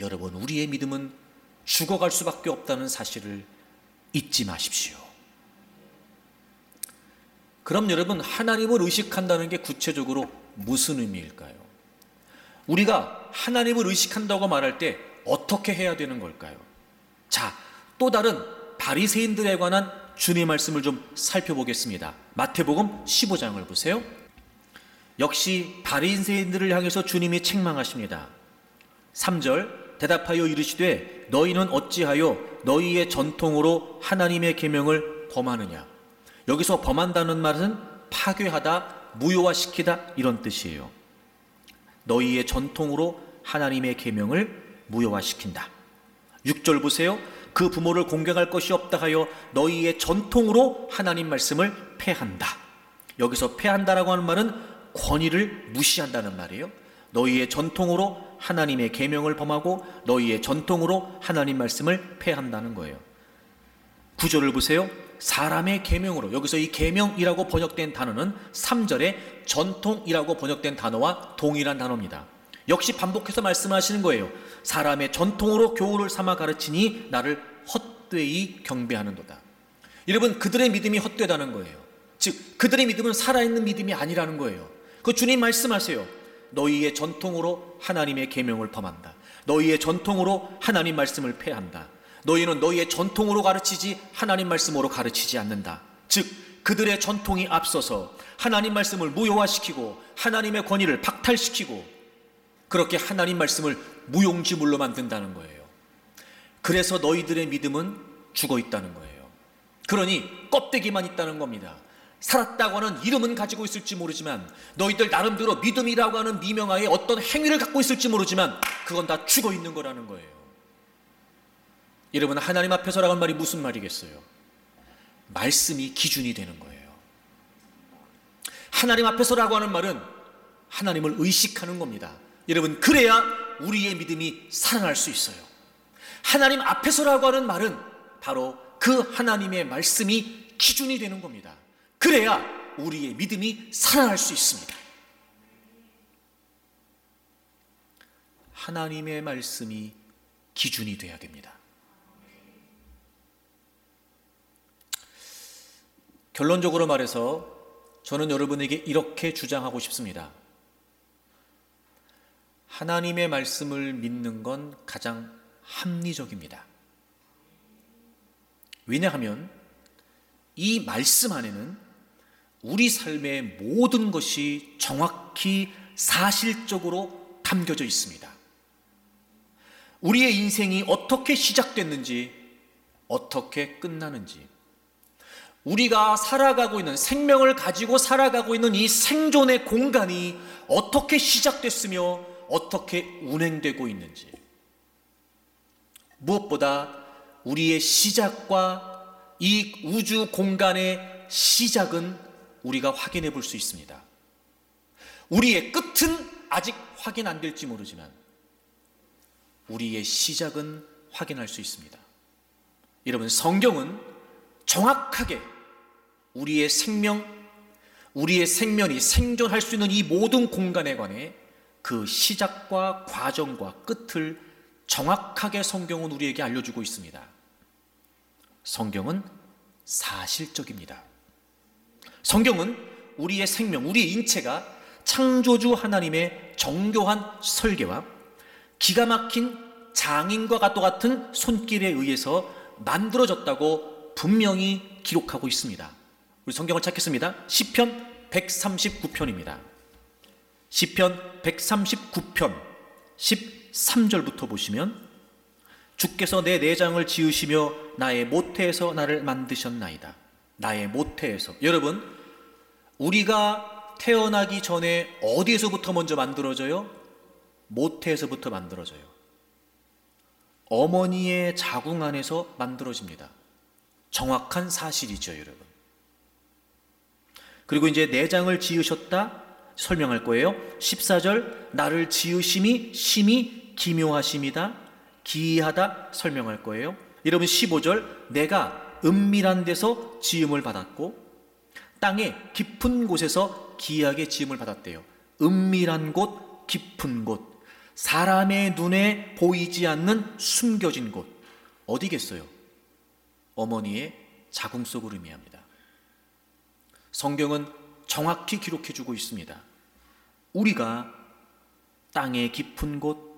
여러분, 우리의 믿음은 죽어갈 수밖에 없다는 사실을 잊지 마십시오. 그럼 여러분, 하나님을 의식한다는 게 구체적으로 무슨 의미일까요? 우리가 하나님을 의식한다고 말할 때 어떻게 해야 되는 걸까요? 자, 또 다른 바리새인들에 관한 주님의 말씀을 좀 살펴보겠습니다. 마태복음 15장을 보세요. 역시 바리새인들을 향해서 주님이 책망하십니다. 3절, 대답하여 이르시되 너희는 어찌하여 너희의 전통으로 하나님의 계명을 범하느냐. 여기서 범한다는 말은 파괴하다, 무효화시키다 이런 뜻이에요. 너희의 전통으로 하나님의 계명을 무효화시킨다. 6절 보세요. 그 부모를 공경할 것이 없다 하여 너희의 전통으로 하나님 말씀을 폐한다. 여기서 폐한다라고 하는 말은 권위를 무시한다는 말이에요. 너희의 전통으로 하나님의 계명을 범하고 너희의 전통으로 하나님 말씀을 폐한다는 거예요. 구절을 보세요. 사람의 계명으로, 여기서 이 계명이라고 번역된 단어는 3절에 전통이라고 번역된 단어와 동일한 단어입니다. 역시 반복해서 말씀하시는 거예요. 사람의 전통으로 교훈을 삼아 가르치니 나를 헛되이 경배하는도다. 여러분, 그들의 믿음이 헛되다는 거예요. 즉 그들의 믿음은 살아있는 믿음이 아니라는 거예요. 그 주님 말씀하세요. 너희의 전통으로 하나님의 계명을 범한다. 너희의 전통으로 하나님 말씀을 폐한다. 너희는 너희의 전통으로 가르치지 하나님 말씀으로 가르치지 않는다. 즉 그들의 전통이 앞서서 하나님 말씀을 무효화시키고 하나님의 권위를 박탈시키고 그렇게 하나님 말씀을 무용지물로 만든다는 거예요. 그래서 너희들의 믿음은 죽어 있다는 거예요. 그러니 껍데기만 있다는 겁니다. 살았다고 하는 이름은 가지고 있을지 모르지만, 너희들 나름대로 믿음이라고 하는 미명하에 어떤 행위를 갖고 있을지 모르지만 그건 다 죽어 있는 거라는 거예요. 여러분, 하나님 앞에서라는 말이 무슨 말이겠어요? 말씀이 기준이 되는 거예요. 하나님 앞에서라고 하는 말은 하나님을 의식하는 겁니다. 여러분, 그래야 우리의 믿음이 살아날 수 있어요. 하나님 앞에서라고 하는 말은 바로 그 하나님의 말씀이 기준이 되는 겁니다. 그래야 우리의 믿음이 살아날 수 있습니다. 하나님의 말씀이 기준이 돼야 됩니다. 결론적으로 말해서 저는 여러분에게 이렇게 주장하고 싶습니다. 하나님의 말씀을 믿는 건 가장 합리적입니다. 왜냐하면 이 말씀 안에는 우리 삶의 모든 것이 정확히 사실적으로 담겨져 있습니다. 우리의 인생이 어떻게 시작됐는지, 어떻게 끝나는지, 우리가 살아가고 있는, 생명을 가지고 살아가고 있는 이 생존의 공간이 어떻게 시작됐으며 어떻게 운행되고 있는지, 무엇보다 우리의 시작과 이 우주 공간의 시작은 우리가 확인해 볼 수 있습니다. 우리의 끝은 아직 확인 안 될지 모르지만 우리의 시작은 확인할 수 있습니다. 여러분, 성경은 정확하게 우리의 생명, 우리의 생명이 생존할 수 있는 이 모든 공간에 관해 그 시작과 과정과 끝을 정확하게 성경은 우리에게 알려주고 있습니다. 성경은 사실적입니다. 성경은 우리의 생명, 우리의 인체가 창조주 하나님의 정교한 설계와 기가 막힌 장인과 같은 손길에 의해서 만들어졌다고 분명히 기록하고 있습니다. 우리 성경을 찾겠습니다. 시편 139편입니다. 시편 139편 13절부터 보시면, 주께서 내 내장을 지으시며 나의 모태에서 나를 만드셨나이다. 나의 모태에서. 여러분, 우리가 태어나기 전에 어디에서부터 먼저 만들어져요? 모태에서부터 만들어져요. 어머니의 자궁 안에서 만들어집니다. 정확한 사실이죠, 여러분. 그리고 이제 내장을 지으셨다 설명할 거예요. 14절, 나를 지으심이 심히 기묘하심이다, 기이하다 설명할 거예요. 여러분, 15절, 내가 은밀한 데서 지음을 받았고 땅의 깊은 곳에서 기이하게 지음을 받았대요. 은밀한 곳, 깊은 곳, 사람의 눈에 보이지 않는 숨겨진 곳, 어디겠어요? 어머니의 자궁 속을 의미합니다. 성경은 정확히 기록해주고 있습니다. 우리가 땅의 깊은 곳,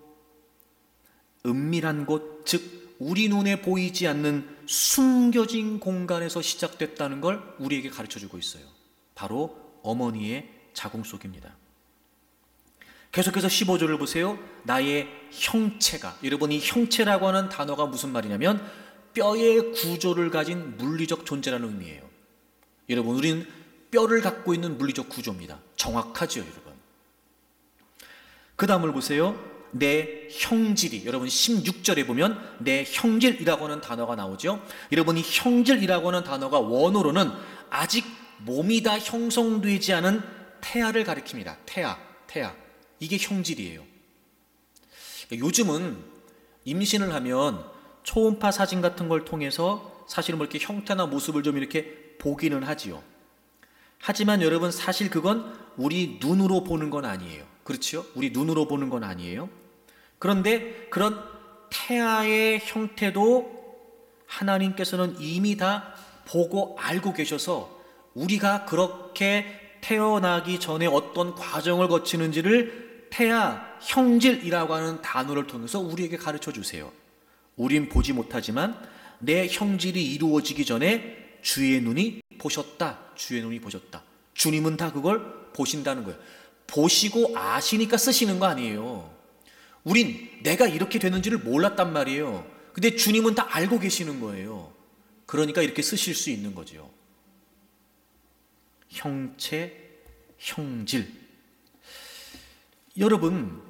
은밀한 곳, 즉 우리 눈에 보이지 않는 숨겨진 공간에서 시작됐다는 걸 우리에게 가르쳐주고 있어요. 바로 어머니의 자궁 속입니다. 계속해서 15절을 보세요. 나의 형체가, 여러분, 이 형체라고 하는 단어가 무슨 말이냐면 뼈의 구조를 가진 물리적 존재라는 의미예요. 여러분, 우리는 뼈를 갖고 있는 물리적 구조입니다. 정확하죠, 여러분. 그 다음을 보세요. 내 형질이, 여러분 16절에 보면 내 형질이라고 하는 단어가 나오죠. 여러분, 이 형질이라고 하는 단어가 원어로는 아직 몸이 다 형성되지 않은 태아를 가리킵니다. 태아. 이게 형질이에요. 요즘은 임신을 하면 초음파 사진 같은 걸 통해서 사실 뭐 이렇게 형태나 모습을 좀 이렇게 보기는 하지요. 하지만 여러분, 사실 그건 우리 눈으로 보는 건 아니에요. 그렇죠? 우리 눈으로 보는 건 아니에요. 그런데 그런 태아의 형태도 하나님께서는 이미 다 보고 알고 계셔서 우리가 그렇게 태어나기 전에 어떤 과정을 거치는지를 태아 형질이라고 하는 단어를 통해서 우리에게 가르쳐 주세요. 우린 보지 못하지만 내 형질이 이루어지기 전에 주의 눈이 보셨다. 주의 눈이 보셨다. 주님은 다 그걸 보신다는 거예요. 보시고 아시니까 쓰시는 거 아니에요. 우린 내가 이렇게 되는지를 몰랐단 말이에요. 근데 주님은 다 알고 계시는 거예요. 그러니까 이렇게 쓰실 수 있는 거죠. 형체, 형질. 여러분,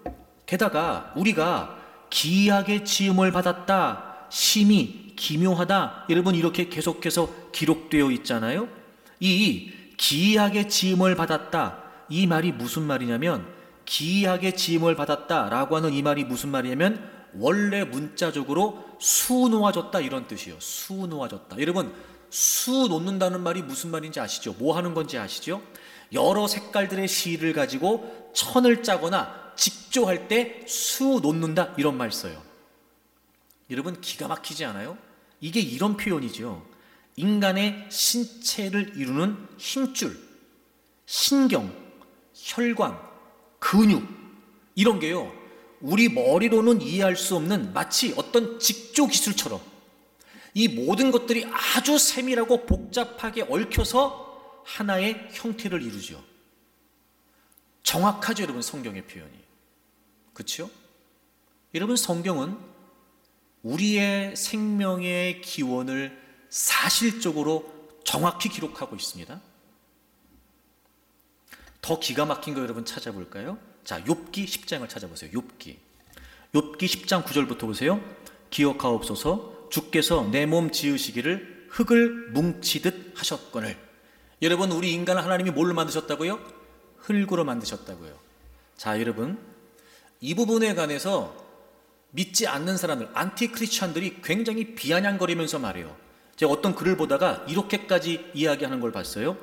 게다가 우리가 기이하게 지음을 받았다, 심히 기묘하다, 여러분 이렇게 계속해서 기록되어 있잖아요. 이 기이하게 지음을 받았다, 이 말이 무슨 말이냐면, 기이하게 지음을 받았다라고 하는 이 말이 무슨 말이냐면 원래 문자적으로 수 놓아졌다 이런 뜻이에요. 수 놓아졌다. 여러분, 수 놓는다는 말이 무슨 말인지 아시죠? 뭐 하는 건지 아시죠? 여러 색깔들의 실을 가지고 천을 짜거나 직조할 때 수 놓는다 이런 말 써요. 여러분, 기가 막히지 않아요? 이게 이런 표현이죠. 인간의 신체를 이루는 힘줄, 신경, 혈관, 근육, 이런 게요, 우리 머리로는 이해할 수 없는 마치 어떤 직조 기술처럼 이 모든 것들이 아주 세밀하고 복잡하게 얽혀서 하나의 형태를 이루죠. 정확하죠, 여러분, 성경의 표현이. 그렇죠? 여러분, 성경은 우리의 생명의 기원을 사실적으로 정확히 기록하고 있습니다. 더 기가 막힌 거 여러분 찾아볼까요? 자, 욥기 10장을 찾아보세요. 욥기 10장 9절부터 보세요. 기억하옵소서, 주께서 내 몸 지으시기를 흙을 뭉치듯 하셨거늘. 여러분, 우리 인간을 하나님이 뭘로 만드셨다고요? 흙으로 만드셨다고요. 자, 여러분, 이 부분에 관해서 믿지 않는 사람들, 안티크리스찬들이 굉장히 비아냥거리면서 말해요. 제가 어떤 글을 보다가 이렇게까지 이야기하는 걸 봤어요.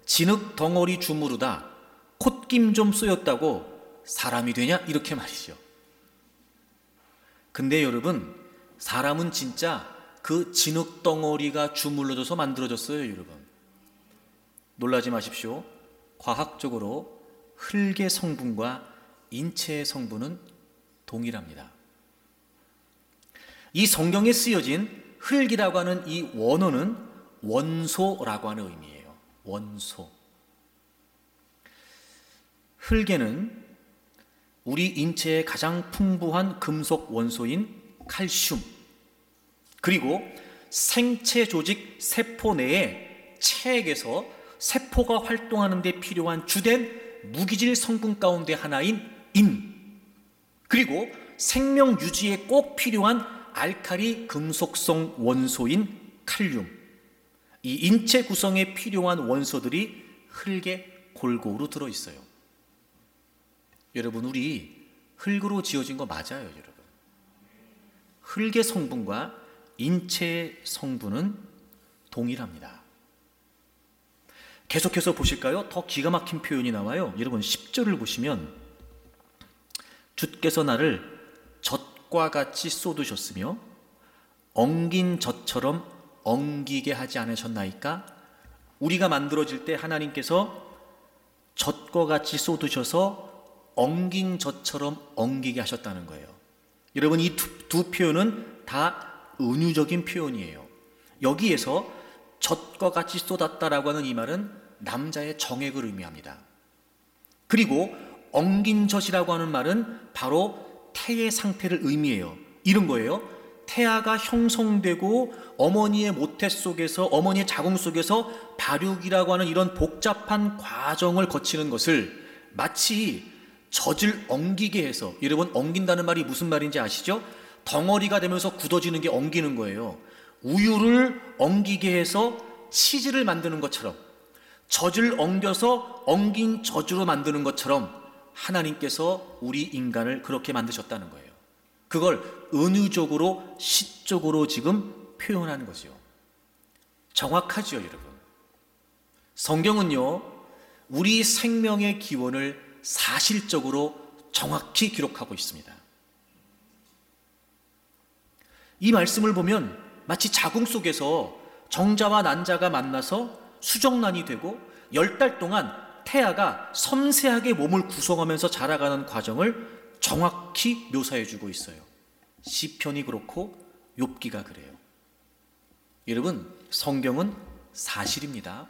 진흙 덩어리 주무르다 콧김 좀 쏘였다고 사람이 되냐? 이렇게 말이죠. 근데 여러분, 사람은 진짜 그 진흙 덩어리가 주물러져서 만들어졌어요. 여러분, 놀라지 마십시오. 과학적으로 흙의 성분과 인체의 성분은 동일합니다. 이 성경에 쓰여진 흙이라고 하는 이 원어는 원소라고 하는 의미예요. 원소. 흙에는 우리 인체에 가장 풍부한 금속 원소인 칼슘, 그리고 생체 조직 세포 내에 체액에서 세포가 활동하는 데 필요한 주된 무기질 성분 가운데 하나인 인, 그리고 생명 유지에 꼭 필요한 알칼리 금속성 원소인 칼륨, 이 인체 구성에 필요한 원소들이 흙에 골고루 들어있어요. 여러분, 우리 흙으로 지어진 거 맞아요, 여러분. 흙의 성분과 인체의 성분은 동일합니다. 계속해서 보실까요? 더 기가 막힌 표현이 나와요. 여러분, 10절을 보시면 주께서 나를 젖과 같이 쏟으셨으며 엉긴 젖처럼 엉기게 하지 않으셨나이까? 우리가 만들어질 때 하나님께서 젖과 같이 쏟으셔서 엉긴 젖처럼 엉기게 하셨다는 거예요. 여러분, 이 두 표현은 다 은유적인 표현이에요. 여기에서 젖과 같이 쏟았다라고 하는 이 말은 남자의 정액을 의미합니다. 그리고 엉긴 젖이라고 하는 말은 바로 태의 상태를 의미해요. 이런 거예요. 태아가 형성되고 어머니의 모태 속에서, 어머니의 자궁 속에서 발육이라고 하는 이런 복잡한 과정을 거치는 것을 마치 젖을 엉기게 해서, 여러분, 엉긴다는 말이 무슨 말인지 아시죠? 덩어리가 되면서 굳어지는 게 엉기는 거예요. 우유를 엉기게 해서 치즈를 만드는 것처럼, 젖을 엉겨서 엉긴 젖으로 만드는 것처럼 하나님께서 우리 인간을 그렇게 만드셨다는 거예요. 그걸 은유적으로 시적으로 지금 표현하는 거죠. 정확하죠, 여러분. 성경은요, 우리 생명의 기원을 사실적으로 정확히 기록하고 있습니다. 이 말씀을 보면 마치 자궁 속에서 정자와 난자가 만나서 수정란이 되고 10달 동안 태아가 섬세하게 몸을 구성하면서 자라가는 과정을 정확히 묘사해주고 있어요. 시편이 그렇고 욥기가 그래요. 여러분, 성경은 사실입니다.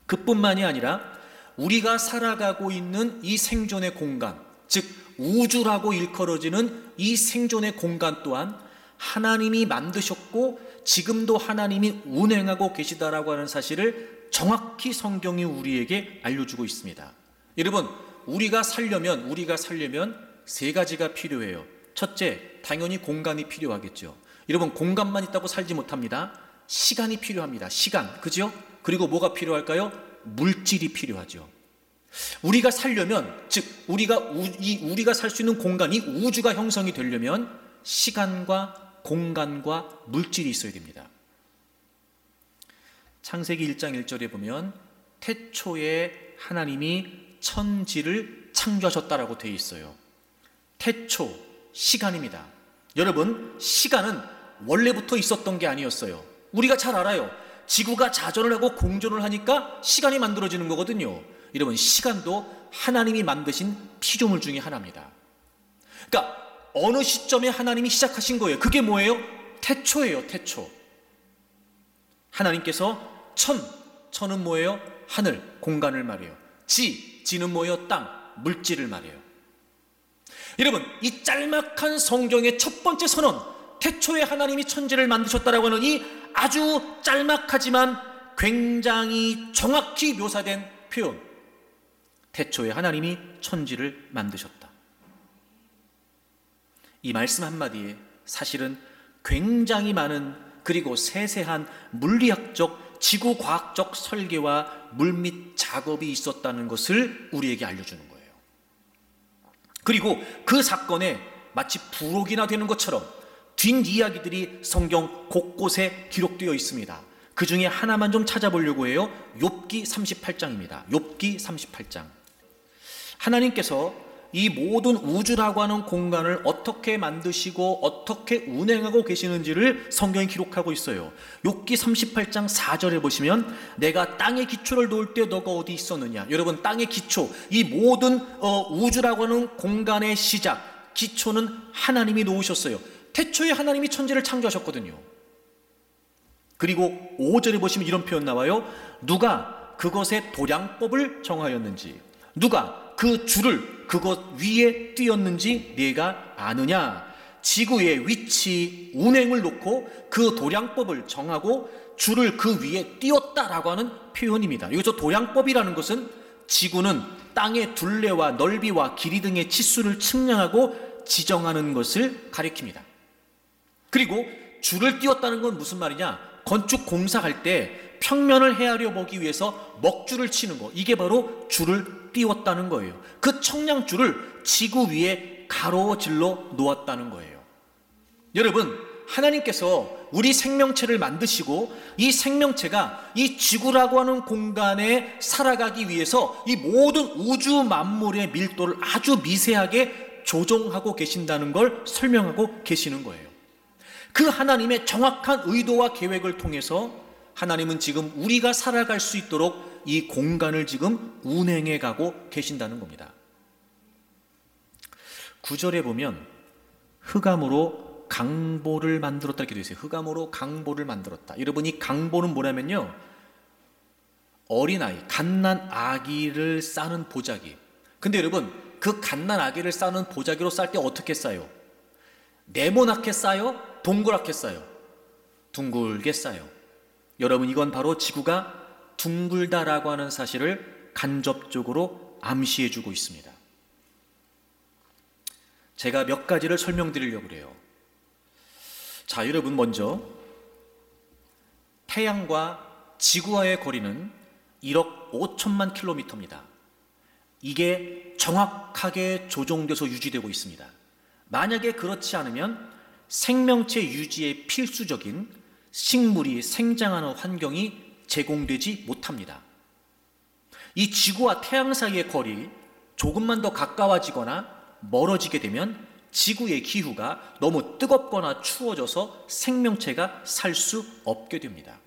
그뿐만이 아니라 우리가 살아가고 있는 이 생존의 공간, 즉 우주라고 일컬어지는 이 생존의 공간 또한 하나님이 만드셨고 지금도 하나님이 운행하고 계시다라고 하는 사실을 정확히 성경이 우리에게 알려주고 있습니다. 여러분, 우리가 살려면 세 가지가 필요해요. 첫째, 당연히 공간이 필요하겠죠. 여러분, 공간만 있다고 살지 못합니다. 시간이 필요합니다. 시간, 그죠? 그리고 뭐가 필요할까요? 물질이 필요하죠. 우리가 살려면, 즉 우리가 살 수 있는 공간, 이 우주가 형성이 되려면 시간과 공간과 물질이 있어야 됩니다. 창세기 1장 1절에 보면 태초에 하나님이 천지를 창조하셨다라고 되어 있어요. 태초, 시간입니다. 여러분, 시간은 원래부터 있었던 게 아니었어요. 우리가 잘 알아요. 지구가 자전을 하고 공전을 하니까 시간이 만들어지는 거거든요. 여러분, 시간도 하나님이 만드신 피조물 중에 하나입니다. 그러니까 어느 시점에 하나님이 시작하신 거예요. 그게 뭐예요? 태초예요. 태초. 하나님께서 천은 뭐예요? 하늘, 공간을 말해요. 지는 뭐예요? 땅, 물질을 말해요. 여러분, 이 짤막한 성경의 첫 번째 선언, 태초에 하나님이 천지를 만드셨다라고 하는 이 아주 짤막하지만 굉장히 정확히 묘사된 표현, 태초에 하나님이 천지를 만드셨다. 이 말씀 한마디에 사실은 굉장히 많은 그리고 세세한 물리학적, 지구과학적 설계와 물밑 작업이 있었다는 것을 우리에게 알려주는 거예요. 그리고 그 사건에 마치 부록이나 되는 것처럼 뒷이야기들이 성경 곳곳에 기록되어 있습니다. 그 중에 하나만 좀 찾아보려고 해요. 욥기 38장입니다. 욥기 38장. 하나님께서 이 모든 우주라고 하는 공간을 어떻게 만드시고 어떻게 운행하고 계시는지를 성경이 기록하고 있어요. 욥기 38장 4절에 보시면 내가 땅의 기초를 놓을 때 너가 어디 있었느냐. 여러분, 땅의 기초, 이 모든 우주라고 하는 공간의 시작, 기초는 하나님이 놓으셨어요. 태초에 하나님이 천지를 창조하셨거든요. 그리고 5절에 보시면 이런 표현 나와요. 누가 그것의 도량법을 정하였는지, 누가 그 줄을 그것 위에 띄었는지 네가 아느냐. 지구의 위치, 운행을 놓고 그 도량법을 정하고 줄을 그 위에 띄었다라고 하는 표현입니다. 여기서 도량법이라는 것은 지구는 땅의 둘레와 넓이와 길이 등의 치수를 측량하고 지정하는 것을 가리킵니다. 그리고 줄을 띄웠다는 건 무슨 말이냐? 건축 공사할 때 평면을 헤아려 보기 위해서 먹줄을 치는 거, 이게 바로 줄을 띄웠다는 거예요. 그 청량줄을 지구 위에 가로질러 놓았다는 거예요. 여러분, 하나님께서 우리 생명체를 만드시고 이 생명체가 이 지구라고 하는 공간에 살아가기 위해서 이 모든 우주 만물의 밀도를 아주 미세하게 조정하고 계신다는 걸 설명하고 계시는 거예요. 그 하나님의 정확한 의도와 계획을 통해서 하나님은 지금 우리가 살아갈 수 있도록 이 공간을 지금 운행해 가고 계신다는 겁니다. 9절에 보면 흑암으로 강보를 만들었다 이렇게 되어 있어요. 흑암으로 강보를 만들었다. 여러분, 이 강보는 뭐냐면요, 어린아이, 갓난 아기를 싸는 보자기. 근데 여러분, 그 갓난 아기를 싸는 보자기로 쌀 때 어떻게 싸요? 네모나게 싸요? 동그랗게 싸요? 둥글게 싸요. 여러분, 이건 바로 지구가 둥글다라고 하는 사실을 간접적으로 암시해 주고 있습니다. 제가 몇 가지를 설명드리려고 그래요. 자, 여러분, 먼저 태양과 지구와의 거리는 1억 5천만 킬로미터입니다. 이게 정확하게 조종돼서 유지되고 있습니다. 만약에 그렇지 않으면 생명체 유지에 필수적인 식물이 생장하는 환경이 제공되지 못합니다. 이 지구와 태양 사이의 거리 조금만 더 가까워지거나 멀어지게 되면 지구의 기후가 너무 뜨겁거나 추워져서 생명체가 살 수 없게 됩니다.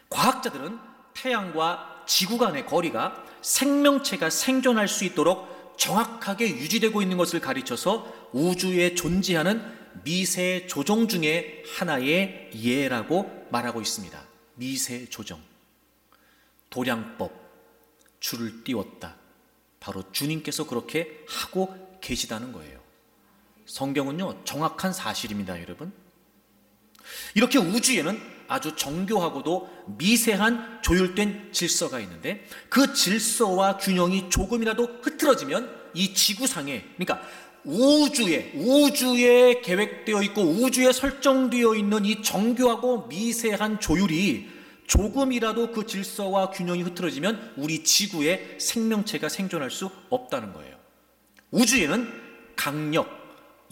과학자들은 태양과 지구 간의 거리가 생명체가 생존할 수 있도록 정확하게 유지되고 있는 것을 가르쳐서 우주에 존재하는 미세 조종 중에 하나의 예라고 말하고 있습니다. 미세 조종. 도량법, 줄을 띄웠다. 바로 주님께서 그렇게 하고 계시다는 거예요. 성경은요, 정확한 사실입니다, 여러분. 이렇게 우주에는 아주 정교하고도 미세한 조율된 질서가 있는데 그 질서와 균형이 조금이라도 흐트러지면 이 지구상에, 그러니까 우주에 계획되어 있고 우주에 설정되어 있는 이 정교하고 미세한 조율이 조금이라도 그 질서와 균형이 흐트러지면 우리 지구에 생명체가 생존할 수 없다는 거예요. 우주에는 강력,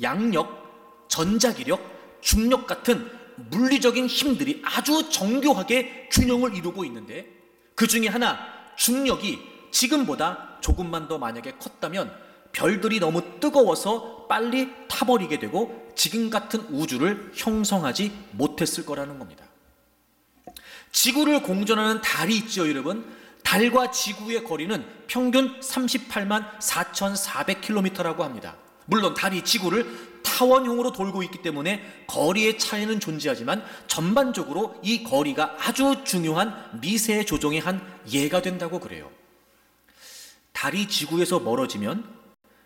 양력, 전자기력, 중력 같은 물리적인 힘들이 아주 정교하게 균형을 이루고 있는데 그 중에 하나, 중력이 지금보다 조금만 더 만약에 컸다면 별들이 너무 뜨거워서 빨리 타버리게 되고 지금 같은 우주를 형성하지 못했을 거라는 겁니다. 지구를 공전하는 달이 있죠, 여러분. 달과 지구의 거리는 평균 38만 4,400km라고 합니다. 물론 달이 지구를 타원형으로 돌고 있기 때문에 거리의 차이는 존재하지만 전반적으로 이 거리가 아주 중요한 미세 조종의 한 예가 된다고 그래요. 달이 지구에서 멀어지면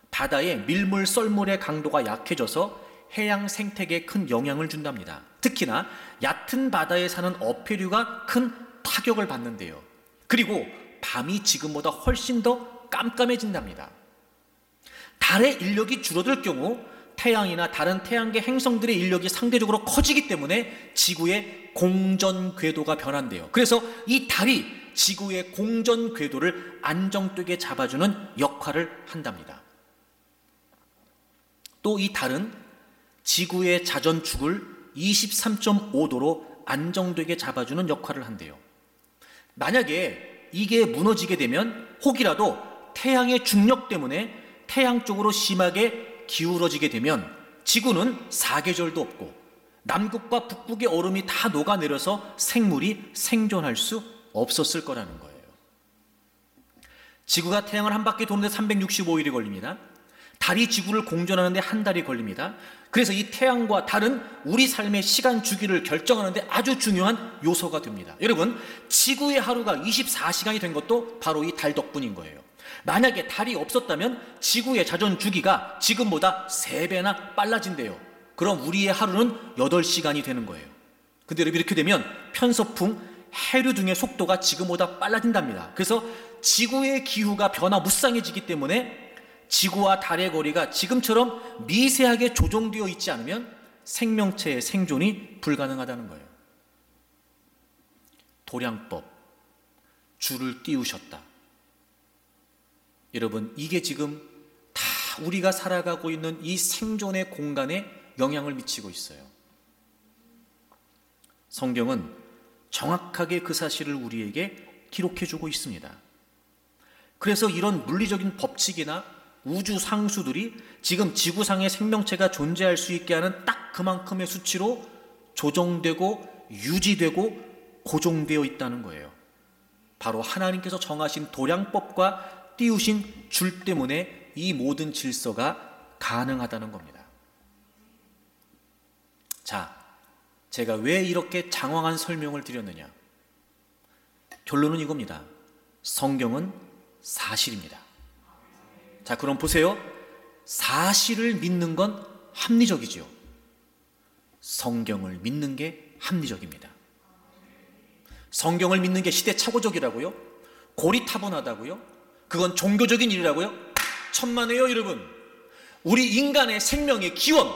바다의 밀물 썰물의 강도가 약해져서 해양 생태계에 큰 영향을 준답니다. 특히나 얕은 바다에 사는 어패류가 큰 타격을 받는데요. 그리고 밤이 지금보다 훨씬 더 깜깜해진답니다. 달의 인력이 줄어들 경우 태양이나 다른 태양계 행성들의 인력이 상대적으로 커지기 때문에 지구의 공전 궤도가 변한대요. 그래서 이 달이 지구의 공전 궤도를 안정되게 잡아주는 역할을 한답니다. 또 이 달은 지구의 자전축을 23.5도로 안정되게 잡아주는 역할을 한대요. 만약에 이게 무너지게 되면 혹이라도 태양의 중력 때문에 태양 쪽으로 심하게 기울어지게 되면 지구는 사계절도 없고 남극과 북극의 얼음이 다 녹아내려서 생물이 생존할 수 없었을 거라는 거예요. 지구가 태양을 한 바퀴 도는데 365일이 걸립니다. 달이 지구를 공전하는데 한 달이 걸립니다. 그래서 이 태양과 달은 우리 삶의 시간 주기를 결정하는데 아주 중요한 요소가 됩니다. 여러분, 지구의 하루가 24시간이 된 것도 바로 이 달 덕분인 거예요. 만약에 달이 없었다면 지구의 자전 주기가 지금보다 3배나 빨라진대요. 그럼 우리의 하루는 8시간이 되는 거예요. 근데 여러분, 이렇게 되면 편서풍, 해류 등의 속도가 지금보다 빨라진답니다. 그래서 지구의 기후가 변화무쌍해지기 때문에 지구와 달의 거리가 지금처럼 미세하게 조정되어 있지 않으면 생명체의 생존이 불가능하다는 거예요. 도량법, 줄을 띄우셨다. 여러분, 이게 지금 다 우리가 살아가고 있는 이 생존의 공간에 영향을 미치고 있어요. 성경은 정확하게 그 사실을 우리에게 기록해주고 있습니다. 그래서 이런 물리적인 법칙이나 우주 상수들이 지금 지구상의 생명체가 존재할 수 있게 하는 딱 그만큼의 수치로 조정되고 유지되고 고정되어 있다는 거예요. 바로 하나님께서 정하신 도량법과 띄우신 줄 때문에 이 모든 질서가 가능하다는 겁니다. 자, 제가 왜 이렇게 장황한 설명을 드렸느냐? 결론은 이겁니다. 성경은 사실입니다. 자, 그럼 보세요. 사실을 믿는 건 합리적이지요. 성경을 믿는 게 합리적입니다. 성경을 믿는 게 시대착오적이라고요? 고리타분하다고요? 그건 종교적인 일이라고요? 천만에요, 여러분. 우리 인간의 생명의 기원,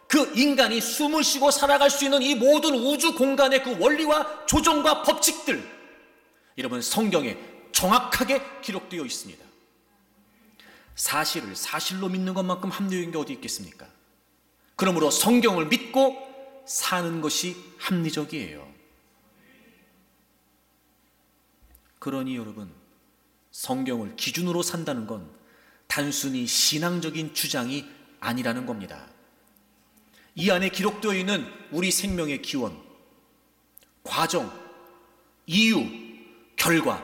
그 인간이 숨을 쉬고 살아갈 수 있는 이 모든 우주 공간의 그 원리와 조정과 법칙들, 여러분, 성경에 정확하게 기록되어 있습니다. 사실을 사실로 믿는 것만큼 합리적인 게 어디 있겠습니까? 그러므로 성경을 믿고 사는 것이 합리적이에요. 그러니 여러분, 성경을 기준으로 산다는 건 단순히 신앙적인 주장이 아니라는 겁니다. 이 안에 기록되어 있는 우리 생명의 기원, 과정, 이유, 결과,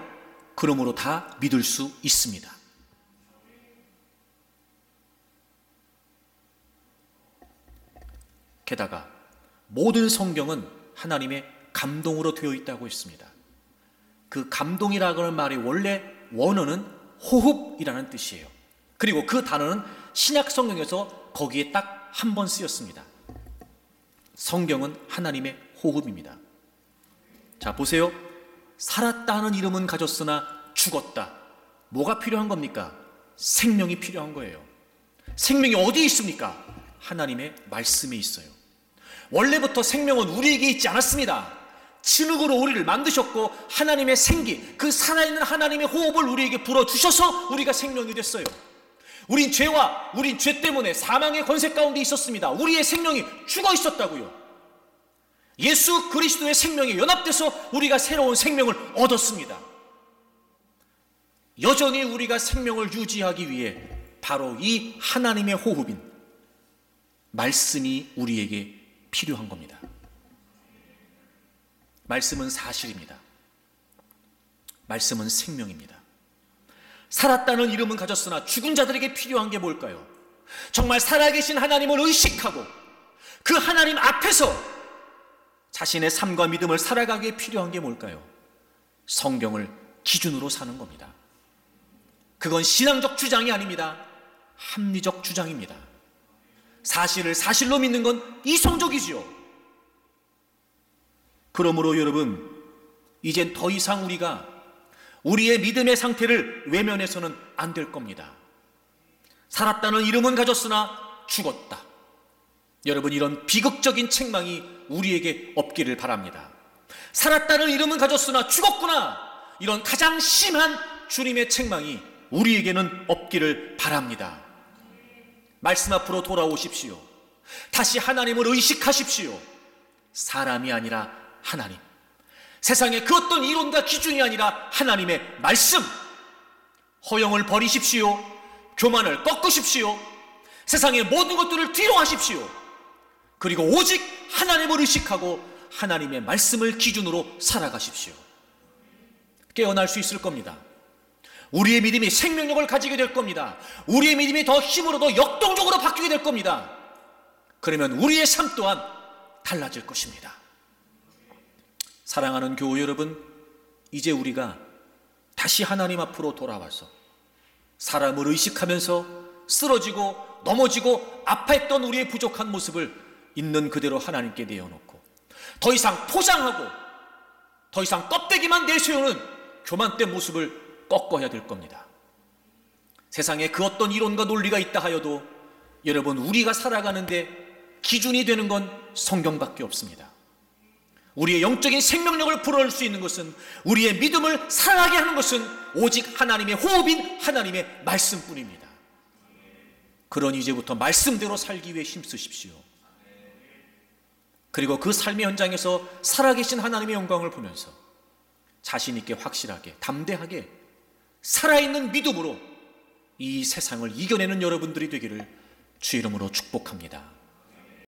그러므로 다 믿을 수 있습니다. 게다가 모든 성경은 하나님의 감동으로 되어 있다고 했습니다. 그 감동이라고 하는 말의 원래 원어는 호흡이라는 뜻이에요. 그리고 그 단어는 신약 성경에서 거기에 딱 한 번 쓰였습니다. 성경은 하나님의 호흡입니다. 자, 보세요. 살았다 하는 이름은 가졌으나 죽었다. 뭐가 필요한 겁니까? 생명이 필요한 거예요. 생명이 어디에 있습니까? 하나님의 말씀에 있어요. 원래부터 생명은 우리에게 있지 않았습니다. 진흙으로 우리를 만드셨고 하나님의 생기, 그 살아있는 하나님의 호흡을 우리에게 불어주셔서 우리가 생명이 됐어요. 우린 죄 때문에 사망의 권세 가운데 있었습니다. 우리의 생명이 죽어 있었다고요. 예수 그리스도의 생명에 연합돼서 우리가 새로운 생명을 얻었습니다. 여전히 우리가 생명을 유지하기 위해 바로 이 하나님의 호흡인 말씀이 우리에게 필요한 겁니다. 말씀은 사실입니다. 말씀은 생명입니다. 살았다는 이름은 가졌으나 죽은 자들에게 필요한 게 뭘까요? 정말 살아계신 하나님을 의식하고 그 하나님 앞에서 자신의 삶과 믿음을 살아가기에 필요한 게 뭘까요? 성경을 기준으로 사는 겁니다. 그건 신앙적 주장이 아닙니다. 합리적 주장입니다. 사실을 사실로 믿는 건 이성적이지요. 그러므로 여러분, 이젠 더 이상 우리의 믿음의 상태를 외면해서는 안 될 겁니다. 살았다는 이름은 가졌으나 죽었다. 여러분, 이런 비극적인 책망이 우리에게 없기를 바랍니다. 살았다는 이름은 가졌으나 죽었구나. 이런 가장 심한 주님의 책망이 우리에게는 없기를 바랍니다. 말씀 앞으로 돌아오십시오. 다시 하나님을 의식하십시오. 사람이 아니라 하나님, 세상의 그 어떤 이론과 기준이 아니라 하나님의 말씀. 허영을 버리십시오. 교만을 꺾으십시오. 세상의 모든 것들을 뒤로 하십시오. 그리고 오직 하나님을 의식하고 하나님의 말씀을 기준으로 살아가십시오. 깨어날 수 있을 겁니다. 우리의 믿음이 생명력을 가지게 될 겁니다. 우리의 믿음이 더 힘으로 더 역동적으로 바뀌게 될 겁니다. 그러면 우리의 삶 또한 달라질 것입니다. 사랑하는 교우 여러분, 이제 우리가 다시 하나님 앞으로 돌아와서 사람을 의식하면서 쓰러지고 넘어지고 아파했던 우리의 부족한 모습을 있는 그대로 하나님께 내어놓고 더 이상 포장하고 더 이상 껍데기만 내세우는 교만된 모습을 꺾어야 될 겁니다. 세상에 그 어떤 이론과 논리가 있다 하여도 여러분, 우리가 살아가는데 기준이 되는 건 성경밖에 없습니다. 우리의 영적인 생명력을 불어올 수 있는 것은, 우리의 믿음을 살아나게 하는 것은 오직 하나님의 호흡인 하나님의 말씀뿐입니다. 그러니 이제부터 말씀대로 살기 위해 힘쓰십시오. 그리고 그 삶의 현장에서 살아계신 하나님의 영광을 보면서 자신 있게, 확실하게, 담대하게 살아있는 믿음으로 이 세상을 이겨내는 여러분들이 되기를 주 이름으로 축복합니다.